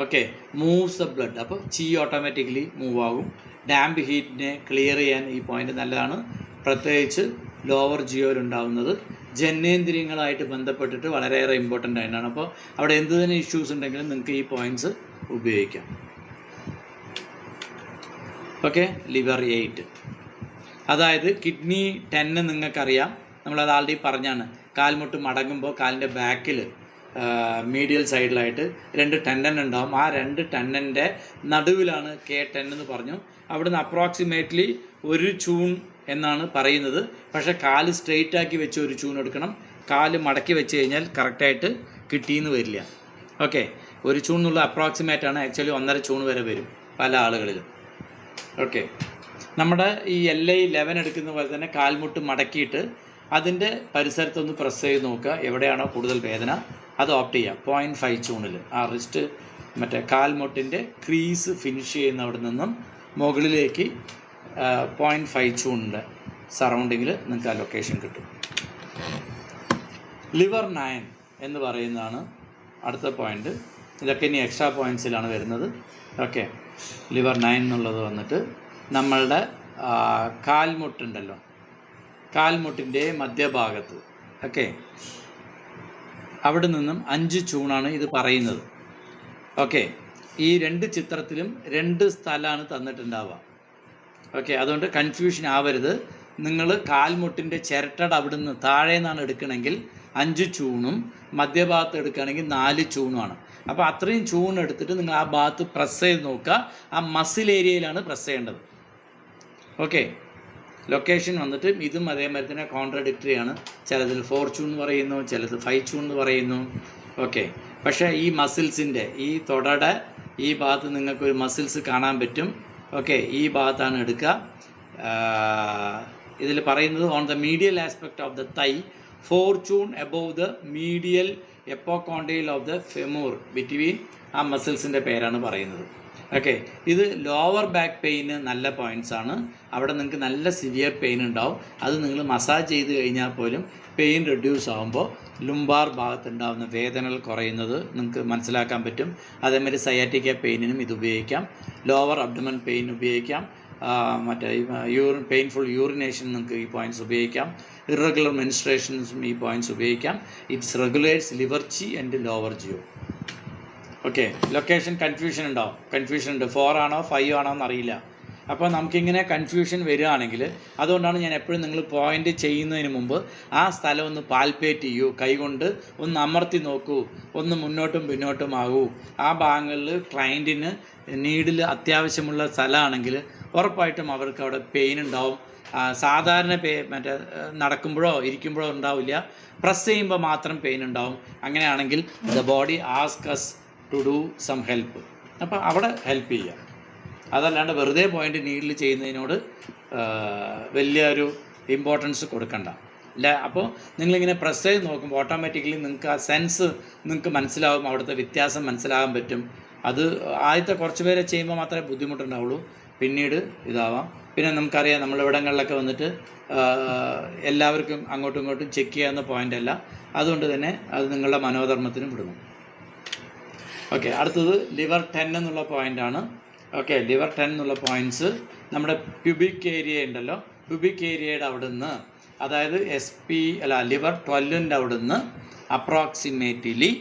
Okay, moves the blood. അപ്പോൾ ഓട്ടോമാറ്റിക്കലി മൂവ് ആകും. ഡാംപ് ഹീറ്റിനെ ക്ലിയർ ചെയ്യാൻ ഈ പോയിൻ്റ് നല്ലതാണ്. പ്രത്യേകിച്ച് ലോവർ ജിയോയിലുണ്ടാകുന്നത് ജനനേന്ദ്രിയങ്ങളായിട്ട് ബന്ധപ്പെട്ടിട്ട് വളരെയേറെ ഇമ്പോർട്ടൻ്റ് ആയിട്ടാണ്. അപ്പോൾ അവിടെ എന്ത് തന്നെ ഇഷ്യൂസ് ഉണ്ടെങ്കിലും നിങ്ങൾക്ക് ഈ പോയിൻറ്റ്സ് ഉപയോഗിക്കാം. ഓക്കെ, ലിവർ 8, അതായത് കിഡ്നി 10 നിങ്ങൾക്കറിയാം. നമ്മളത് ആൾറെഡി പറഞ്ഞാണ്. കാൽമുട്ട് മടങ്ങുമ്പോൾ കാലിൻ്റെ ബാക്കിൽ മീഡിയൽ സൈഡിലായിട്ട് 2 ടെൻഡൻ ഉണ്ടാവും. ആ 2 ടെൻഡൻ്റെ നടുവിലാണ് K10 എന്ന് പറഞ്ഞു. അവിടുന്ന് അപ്രോക്സിമേറ്റ്ലി 1 ചൂൺ എന്നാണ് പറയുന്നത്. പക്ഷേ കാല് സ്ട്രെയിറ്റ് ആക്കി വെച്ച് 1 ചൂൺ എടുക്കണം. കാല് മടക്കി വെച്ച് കഴിഞ്ഞാൽ കറക്റ്റായിട്ട് കിട്ടിയെന്ന് വരില്ല. ഓക്കെ, 1 ചൂൺ എന്നുള്ള അപ്രോക്സിമേറ്റ് ആണ്. ആക്ച്വലി 1.5 ചൂൺ വരെ വരും പല ആളുകളിലും. ഓക്കെ, നമ്മുടെ ഈ LI11 എടുക്കുന്ന പോലെ തന്നെ കാൽമുട്ട് മടക്കിയിട്ട് അതിൻ്റെ പരിസരത്തൊന്ന് പ്രസ് ചെയ്ത് നോക്കുക. എവിടെയാണോ കൂടുതൽ വേദന അത് ഓപ്റ്റ് ചെയ്യുക. 0.5 ചൂണിൽ ആ റിസ്റ്റ് കാൽമുട്ടിൻ്റെ ക്രീസ് ഫിനിഷ് ചെയ്യുന്നവിടെ നിന്നും മുകളിലേക്ക് 0.5 ചൂണിൻ്റെ സറൗണ്ടിങ്ങിൽ നിങ്ങൾക്ക് ആ ലൊക്കേഷൻ കിട്ടും. ലിവർ 9 എന്ന് പറയുന്നതാണ് അടുത്ത പോയിൻ്റ്. ഇതൊക്കെ ഇനി എക്സ്ട്രാ പോയിൻറ്റ്സിലാണ് വരുന്നത്. ഓക്കെ, ലിവർ 9 എന്നുള്ളത് വന്നിട്ട് നമ്മളുടെ കാൽമുട്ടുണ്ടല്ലോ, കാൽമുട്ടിൻ്റെ മധ്യഭാഗത്ത്. ഓക്കെ, അവിടെ നിന്നും 5 ചൂണാണ് ഇത് പറയുന്നത്. ഓക്കെ, ഈ 2 ചിത്രത്തിലും 2 സ്ഥലമാണ് തന്നിട്ടുണ്ടാവുക. ഓക്കെ, അതുകൊണ്ട് കൺഫ്യൂഷൻ ആവരുത്. നിങ്ങൾ കാൽമുട്ടിൻ്റെ ചിരട്ടയുടെ അവിടുന്ന് താഴെ നിന്നാണ് എടുക്കണമെങ്കിൽ 5 ചൂണും മധ്യഭാഗത്ത് എടുക്കുകയാണെങ്കിൽ 4 ചൂണുമാണ്. അപ്പോൾ അത്രയും ചൂൺ എടുത്തിട്ട് നിങ്ങൾ ആ ഭാഗത്ത് പ്രസ് ചെയ്ത് നോക്കുക. ആ മസിൽ ഏരിയയിലാണ് പ്രസ് ചെയ്യേണ്ടത്. ഓക്കെ, ലൊക്കേഷൻ വന്നിട്ട് ഇതും അതേമാതിരി തന്നെ കോൺട്രഡിക്ടറി ആണ്. ചിലതിൽ 4 ചൂൺ എന്ന് പറയുന്നു, ചിലത് 5 ചൂൺ എന്ന് പറയുന്നു. ഓക്കെ, പക്ഷേ ഈ മസിൽസിൻ്റെ ഈ തൊടയുടെ ഈ ഭാഗത്ത് നിങ്ങൾക്കൊരു മസിൽസ് കാണാൻ പറ്റും. ഓക്കെ, ഈ ഭാഗത്താണ് എടുക്കുക. ഇതിൽ പറയുന്നത് on the medial aspect of the thigh 4 ചൂൺ above the medial epicondyle of the femur between ആ മസിൽസിൻ്റെ പേരാണ് പറയുന്നത്. ഓക്കെ, ഇത് ലോവർ ബാക്ക് പെയിന് നല്ല പോയിൻറ്റ്സ് ആണ്. അവിടെ നിങ്ങൾക്ക് നല്ല സിവിയർ പെയിൻ ഉണ്ടാവും. അത് നിങ്ങൾ മസാജ് ചെയ്ത് കഴിഞ്ഞാൽ പോലും പെയിൻ റെഡ്യൂസ് ആകുമ്പോൾ ലുംബാർ ഭാഗത്തുണ്ടാകുന്ന വേദനകൾ കുറയുന്നത് നിങ്ങൾക്ക് മനസ്സിലാക്കാൻ പറ്റും. അതേമാതിരി സയാറ്റിക്ക പെയിനിനും ഇത് ഉപയോഗിക്കാം. ലോവർ അബ്ഡമൻ പെയിൻ ഉപയോഗിക്കാം. പെയിൻഫുൾ യൂറിനേഷൻ നിങ്ങൾക്ക് ഈ പോയിൻറ്റ്സ് ഉപയോഗിക്കാം. ഇറഗുലർ മെൻസ്ട്രേഷൻസും ഈ പോയിൻറ്റ്സ് ഉപയോഗിക്കാം. It's regulates liver G and lower ജിയോ. ഓക്കെ, ലൊക്കേഷൻ കൺഫ്യൂഷൻ ഉണ്ടാവും. കൺഫ്യൂഷൻ ഉണ്ട്. 4 ആണോ 5 ആണോ എന്നറിയില്ല. അപ്പോൾ നമുക്കിങ്ങനെ കൺഫ്യൂഷൻ വരികയാണെങ്കിൽ അതുകൊണ്ടാണ് ഞാൻ എപ്പോഴും നിങ്ങൾ പോയിൻ്റ് ചെയ്യുന്നതിന് മുമ്പ് ആ സ്ഥലം ഒന്ന് പാൽപ്പേറ്റ് ചെയ്യൂ. കൈകൊണ്ട് ഒന്ന് അമർത്തി നോക്കൂ. ഒന്ന് മുന്നോട്ടും പിന്നോട്ടും ആകൂ. ആ ഭാഗങ്ങളിൽ ക്ലയൻറ്റിന് നീഡിൽ അത്യാവശ്യമുള്ള സ്ഥലമാണെങ്കിൽ ഉറപ്പായിട്ടും അവർക്ക് അവിടെ പെയിൻ ഉണ്ടാവും. സാധാരണ നടക്കുമ്പോഴോ ഇരിക്കുമ്പോഴോ ഉണ്ടാവില്ല. പ്രസ് ചെയ്യുമ്പോൾ മാത്രം പെയിൻ ഉണ്ടാവും. അങ്ങനെയാണെങ്കിൽ the body ask us to do some help. അപ്പോൾ അവിടെ ഹെൽപ്പ് ചെയ്യുക. അതല്ലാണ്ട് വെറുതെ പോയിൻ്റ് നീഡിൽ ചെയ്യുന്നതിനോട് വലിയൊരു ഇമ്പോർട്ടൻസ് കൊടുക്കണ്ട. അല്ല, അപ്പോൾ നിങ്ങളിങ്ങനെ പ്രസ് ചെയ്ത് നോക്കുമ്പോൾ ഓട്ടോമാറ്റിക്കലി നിങ്ങൾക്ക് ആ സെൻസ് നിങ്ങൾക്ക് മനസ്സിലാവും. അവിടുത്തെ വ്യത്യാസം മനസ്സിലാകാൻ പറ്റും. അത് ആദ്യത്തെ കുറച്ച് പേരെ ചെയ്യുമ്പോൾ മാത്രമേ ബുദ്ധിമുട്ടുണ്ടാവുള്ളൂ. പിന്നീട് ഇതാവാം. പിന്നെ നമുക്കറിയാം നമ്മളിവിടങ്ങളിലൊക്കെ വന്നിട്ട് എല്ലാവർക്കും അങ്ങോട്ടും ഇങ്ങോട്ടും ചെക്ക് ചെയ്യാവുന്ന പോയിൻ്റ് അല്ല. അതുകൊണ്ട് തന്നെ അത് നിങ്ങളുടെ മനോധർമ്മത്തിനും വിടുന്നു. ഓക്കെ, അടുത്തത് ലിവർ 10 എന്നുള്ള പോയിൻ്റാണ്. ഓക്കെ, ലിവർ 10 എന്നുള്ള പോയിൻറ്റ്സ് നമ്മുടെ പ്യൂബിക് ഏരിയ ഉണ്ടല്ലോ, പ്യൂബിക് ഏരിയയുടെ അവിടെ നിന്ന്, അതായത് ലിവർ 12ൻ്റെ അവിടെ നിന്ന് അപ്രോക്സിമേറ്റ്ലി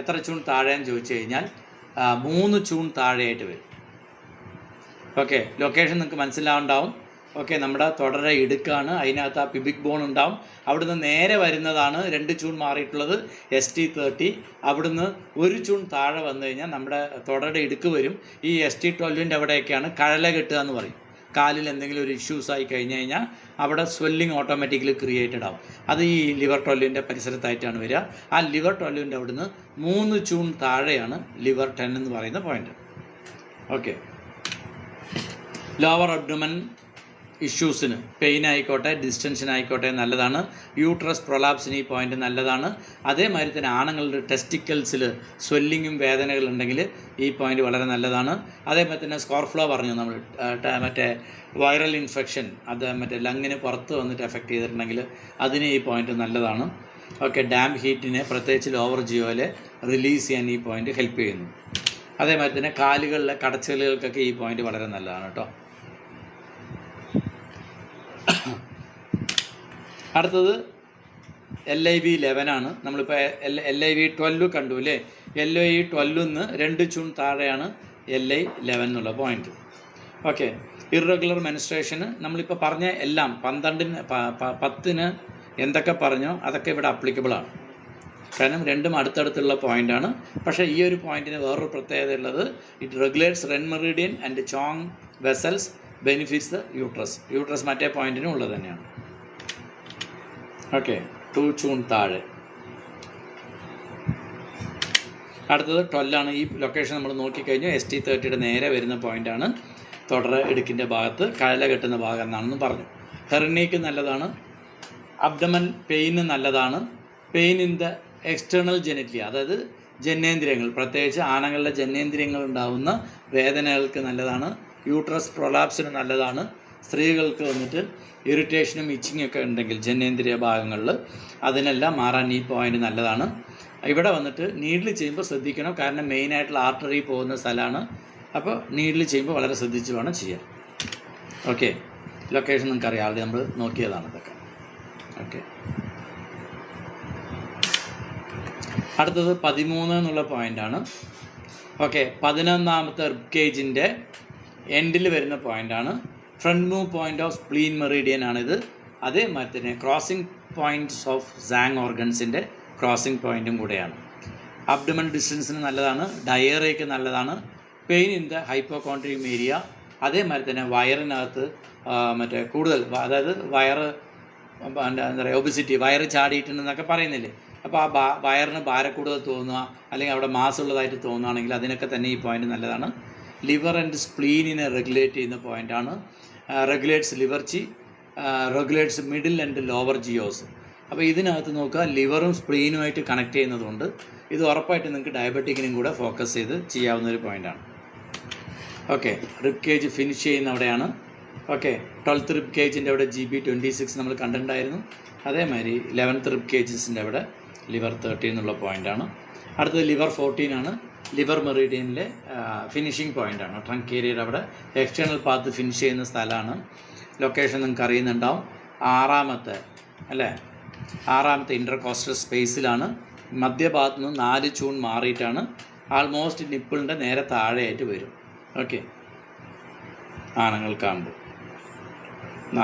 എത്ര ചൂൺ താഴെയെന്ന് ചോദിച്ചു കഴിഞ്ഞാൽ 3 ചൂൺ താഴെയായിട്ട് വരും. ഓക്കെ, ലൊക്കേഷൻ നിങ്ങൾക്ക് മനസ്സിലാവുണ്ടാവും. ഓക്കെ, നമ്മുടെ തുടര ഇടുക്കാണ്, അതിനകത്ത് ആ പ്യൂബിക് ബോൺ ഉണ്ടാവും. അവിടുന്ന് നേരെ വരുന്നതാണ് 2 ചൂൺ മാറിയിട്ടുള്ളത് ST30. അവിടുന്ന് 1 ചൂൺ താഴെ വന്നു കഴിഞ്ഞാൽ നമ്മുടെ തുടരുടെ ഇടുക്ക് വരും. ഈ ST12ൻ്റെ അവിടെയൊക്കെയാണ് കഴല കെട്ടുക എന്ന് പറയും. കാലിൽ എന്തെങ്കിലും ഒരു ഇഷ്യൂസ് ആയി കഴിഞ്ഞ് കഴിഞ്ഞാൽ അവിടെ സ്വെല്ലിങ് ഓട്ടോമാറ്റിക്കലി ക്രിയേറ്റഡ് ആവും. അത് ഈ ലിവർ 12ൻ്റെ പരിസരത്തായിട്ടാണ് വരിക. ആ ലിവർ 12ൻ്റെ അവിടുന്ന് 3 ചൂൺ താഴെയാണ് ലിവർ 10 എന്ന് പറയുന്ന പോയിന്റ്. ഓക്കെ, ലോവർ അബ്ഡോമൻ ഇഷ്യൂസിന്, പെയിൻ ആയിക്കോട്ടെ, ഡിസ്റ്റൻഷൻ ആയിക്കോട്ടെ നല്ലതാണ്. യൂട്രസ് പ്രൊലാപ്സിന് ഈ പോയിന്റ് നല്ലതാണ്. അതേമാതിരി തന്നെ ആണുങ്ങളുടെ ടെസ്റ്റിക്കൽസിൽ സ്വെല്ലിങ്ങും വേദനകളുണ്ടെങ്കിൽ ഈ പോയിന്റ് വളരെ നല്ലതാണ്. അതേപോലെ തന്നെ സ്കോർഫ്ലോ പറഞ്ഞു നമ്മൾ, മറ്റേ വൈറൽ ഇൻഫെക്ഷൻ, അത് മറ്റേ ലങ്ങിന് പുറത്ത് വന്നിട്ട് എഫക്റ്റ് ചെയ്തിട്ടുണ്ടെങ്കിൽ അതിന് ഈ പോയിന്റ് നല്ലതാണ്. ഓക്കെ, ഡാം ഹീറ്റിനെ പ്രത്യേകിച്ച് ലോവർ ജിയോയിൽ റിലീസ് ചെയ്യാൻ ഈ പോയിന്റ് ഹെൽപ്പ് ചെയ്യുന്നു. അതേമാതിരി തന്നെ കാലുകളിലെ കടച്ചിലുകൾക്കൊക്കെ ഈ പോയിന്റ് വളരെ നല്ലതാണ് കേട്ടോ. അടുത്തത് LIV 11 നമ്മളിപ്പോൾ LIV 12 കണ്ടു അല്ലേ. LIV 12 നിന്ന് 2 ചൂൺ താഴെയാണ് LI 11 എന്നുള്ള പോയിന്റ്. ഓക്കെ, ഇറഗുലർ മെൻസ്ട്രേഷന് നമ്മളിപ്പോൾ പറഞ്ഞ എല്ലാം 10ന് എന്തൊക്കെ പറഞ്ഞോ അതൊക്കെ ഇവിടെ അപ്ലിക്കബിളാണ്. കാരണം രണ്ടും അടുത്തടുത്തുള്ള പോയിൻ്റാണ്. പക്ഷേ ഈ ഒരു പോയിന്റിന് വേറൊരു പ്രത്യേകത ഉള്ളത്, it regulates Wren Meridian and Chong vessels, benefits the uterus. Uterus മറ്റേ പോയിന്റിനും ഉള്ളത് തന്നെയാണ്. ഓക്കെ, 2 ചൂൺ താഴെ. അടുത്തത് 12 ആണ്. ഈ ലൊക്കേഷൻ നമ്മൾ നോക്കിക്കഴിഞ്ഞു ST30യുടെ നേരെ വരുന്ന പോയിൻ്റാണ്. തുടര ഇടുക്കിൻ്റെ ഭാഗത്ത് കഴല കെട്ടുന്ന ഭാഗം എന്നാണെന്ന് പറഞ്ഞു. ഹെർണിയയ്ക്ക് നല്ലതാണ്. അബ്ഡമൻ പെയിന് നല്ലതാണ്. പെയിൻ ഇൻ ദ എക്സ്റ്റേണൽ ജെനിറ്റലി, അതായത് ജനനേന്ദ്രിയങ്ങൾ, പ്രത്യേകിച്ച് ആണുങ്ങളുടെ ജനനേന്ദ്രിയങ്ങൾ ഉണ്ടാകുന്ന വേദനകൾക്ക് നല്ലതാണ്. യൂട്രസ് പ്രൊലാപ്സിന് നല്ലതാണ്. സ്ത്രീകൾക്ക് വന്നിട്ട് ഇറിറ്റേഷനും ഇച്ചിങ്ങും ഒക്കെ ഉണ്ടെങ്കിൽ ജനനേന്ദ്രിയ ഭാഗങ്ങളിൽ അതിനെല്ലാം മാറാൻ ഈ പോയിന്റ് നല്ലതാണ്. ഇവിടെ വന്നിട്ട് നീഡിൽ ചെയ്യുമ്പോൾ ശ്രദ്ധിക്കണം, കാരണം മെയിനായിട്ടുള്ള ആർട്ടറി പോകുന്ന സ്ഥലമാണ്. അപ്പോൾ നീഡിൽ ചെയ്യുമ്പോൾ വളരെ ശ്രദ്ധിച്ച് വേണം ചെയ്യാൻ. ഓക്കെ, ലൊക്കേഷൻ നിങ്ങൾക്ക് അറിയാം, ആൾറെഡി നമ്മൾ നോക്കിയതാണ് ഇതൊക്കെ. ഓക്കെ, അടുത്തത് 13 എന്നുള്ള പോയിൻ്റാണ്. ഓക്കെ, 11ാമത്തെ റിബ് കേജിൻ്റെ എൻഡിൽ വരുന്ന പോയിൻ്റാണ്. ഫ്രണ്ട് മൂവ് പോയിൻ്റ് ഓഫ് സ്പ്ലീൻ മെറിഡിയൻ ആണിത്. അതേമാതിരി തന്നെ ക്രോസിംഗ് പോയിൻറ്റ്സ് ഓഫ് സാങ് ഓർഗൻസിൻ്റെ ക്രോസിംഗ് പോയിൻറ്റും കൂടെയാണ്. അബ്ഡമൻ ഡിസ്റ്റൻസിന് നല്ലതാണ്. ഡയേറിയയ്ക്ക് നല്ലതാണ്. Pain in the hypochondrium area. അതേമാതിരി തന്നെ വയറിനകത്ത് മറ്റേ കൂടുതൽ, അതായത് വയറ് എന്താ പറയുക, ഒബിസിറ്റി, വയറ് ചാടിയിട്ടുണ്ടെന്നൊക്കെ പറയുന്നില്ലേ. അപ്പോൾ ആ വയറിന് ഭാരക്കൂടുതൽ തോന്നുക, അല്ലെങ്കിൽ അവിടെ മാസ് ഉള്ളതായിട്ട് തോന്നുകയാണെങ്കിൽ അതിനൊക്കെ തന്നെ ഈ പോയിന്റ് നല്ലതാണ്. ലിവർ ആൻഡ് സ്പ്ലീനിനെ റെഗുലേറ്റ് ചെയ്യുന്ന പോയിൻ്റാണ്. റെഗുലേറ്റ്സ് ലിവർ ചി, റെഗുലേറ്റ്സ് മിഡിൽ ആൻഡ് ലോവർ ജിയോസ്. അപ്പോൾ ഇതിനകത്ത് നോക്കുക, ലിവറും സ്പ്ലീനുമായിട്ട് കണക്ട് ചെയ്യുന്നതുകൊണ്ട് ഇത് ഉറപ്പായിട്ട് നിങ്ങൾക്ക് ഡയബറ്റിക്കിനും കൂടെ ഫോക്കസ് ചെയ്ത് ചെയ്യാവുന്ന ഒരു പോയിൻ്റാണ്. ഓക്കെ, റിബ് കേജ് ഫിനിഷ് ചെയ്യുന്ന അവിടെയാണ്. ഓക്കെ, 12th റിബ് കേജിൻ്റെ അവിടെ GB26 നമ്മൾ കണ്ടിട്ടുണ്ടായിരുന്നു. അതേമാതിരി 11th റിബ് കേജസിൻ്റെ അവിടെ ലിവർ 13 എന്നുള്ള പോയിൻ്റാണ്. അടുത്തത് ലിവർ 14 ആണ്. ലിവർ മെറിഡിയനിലെ ഫിനിഷിംഗ് പോയിൻ്റാണ്. ട്രങ്ക് ഏരിയയുടെ അവിടെ എക്സ്റ്റേണൽ പാത്ത് ഫിനിഷ് ചെയ്യുന്ന സ്ഥലമാണ്. ലൊക്കേഷൻ നിങ്ങൾക്ക് അറിയുന്നുണ്ടാവും. 6ാമത്തെ ഇൻ്റർകോസ്റ്റൽ സ്പേസിലാണ്. മധ്യഭാഗത്ത് നിന്ന് 4 ചൂൺ മാറിയിട്ടാണ്. ആൾമോസ്റ്റ് നിപ്പിളിൻ്റെ നേരെ താഴെയായിട്ട് വരും. ഓക്കെ, ആണുങ്ങൾക്കാകുമ്പോൾ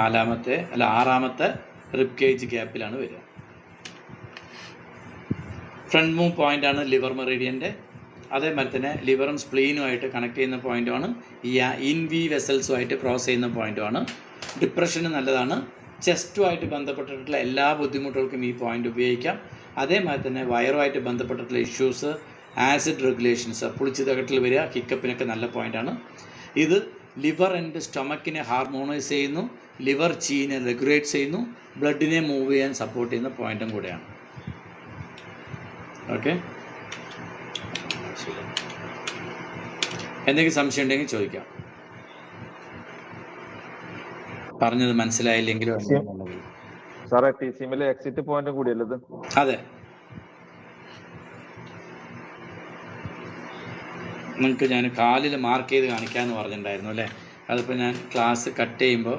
6ാമത്തെ റിബ് കേജ് ഗ്യാപ്പിലാണ് വരിക. ഫ്രണ്ട് മൂവ് പോയിൻ്റാണ് ലിവർ മെറിഡിയൻ്റെ. അതേമാതിരി തന്നെ ലിവറും സ്പ്ലീനുമായിട്ട് കണക്ട് ചെയ്യുന്ന പോയിൻ്റുമാണ്. ഈ ഇൻവി വെസൽസുമായിട്ട് ക്രോസ് ചെയ്യുന്ന പോയിൻ്റുമാണ്. ഡിപ്രഷന് നല്ലതാണ്. ചെസ്റ്റുമായിട്ട് ബന്ധപ്പെട്ടിട്ടുള്ള എല്ലാ ബുദ്ധിമുട്ടുകൾക്കും ഈ പോയിൻ്റ് ഉപയോഗിക്കാം. അതേമാതിരി തന്നെ വയറുമായിട്ട് ബന്ധപ്പെട്ടിട്ടുള്ള ഇഷ്യൂസ്, ആസിഡ് റെഗുലേഷൻസ്, പുളിച്ചു തകട്ടിൽ വരിക, ഹിക്കപ്പിനൊക്കെ നല്ല പോയിൻ്റാണ്. ഇത് ലിവർ ആൻഡ് സ്റ്റൊമക്കിനെ ഹാർമോണൈസ് ചെയ്യുന്നു. ലിവർ ചീനെ റെഗുലേറ്റ് ചെയ്യുന്നു. ബ്ലഡിനെ മൂവ് ചെയ്യാൻ സപ്പോർട്ട് ചെയ്യുന്ന പോയിൻറ്റും കൂടെയാണ്. ഓക്കെ, എന്തെങ്കിലും സംശയം ഉണ്ടെങ്കിൽ ചോദിക്കാം. പറഞ്ഞത് മനസ്സിലായില്ലെങ്കിലും എന്നുള്ളത്. സാറേ TCMലെ എക്സിറ്റ് പോയിന്റും കൂടിയല്ലേ ഇത്? അതെ, നിങ്ങൾക്ക് ഞാൻ കാലിൽ മാർക്ക് ചെയ്ത് കാണിക്കാമെന്ന് പറഞ്ഞിട്ടുണ്ടായിരുന്നു അല്ലേ? അതിപ്പോൾ ഞാൻ ക്ലാസ് കട്ട് ചെയ്യുമ്പോൾ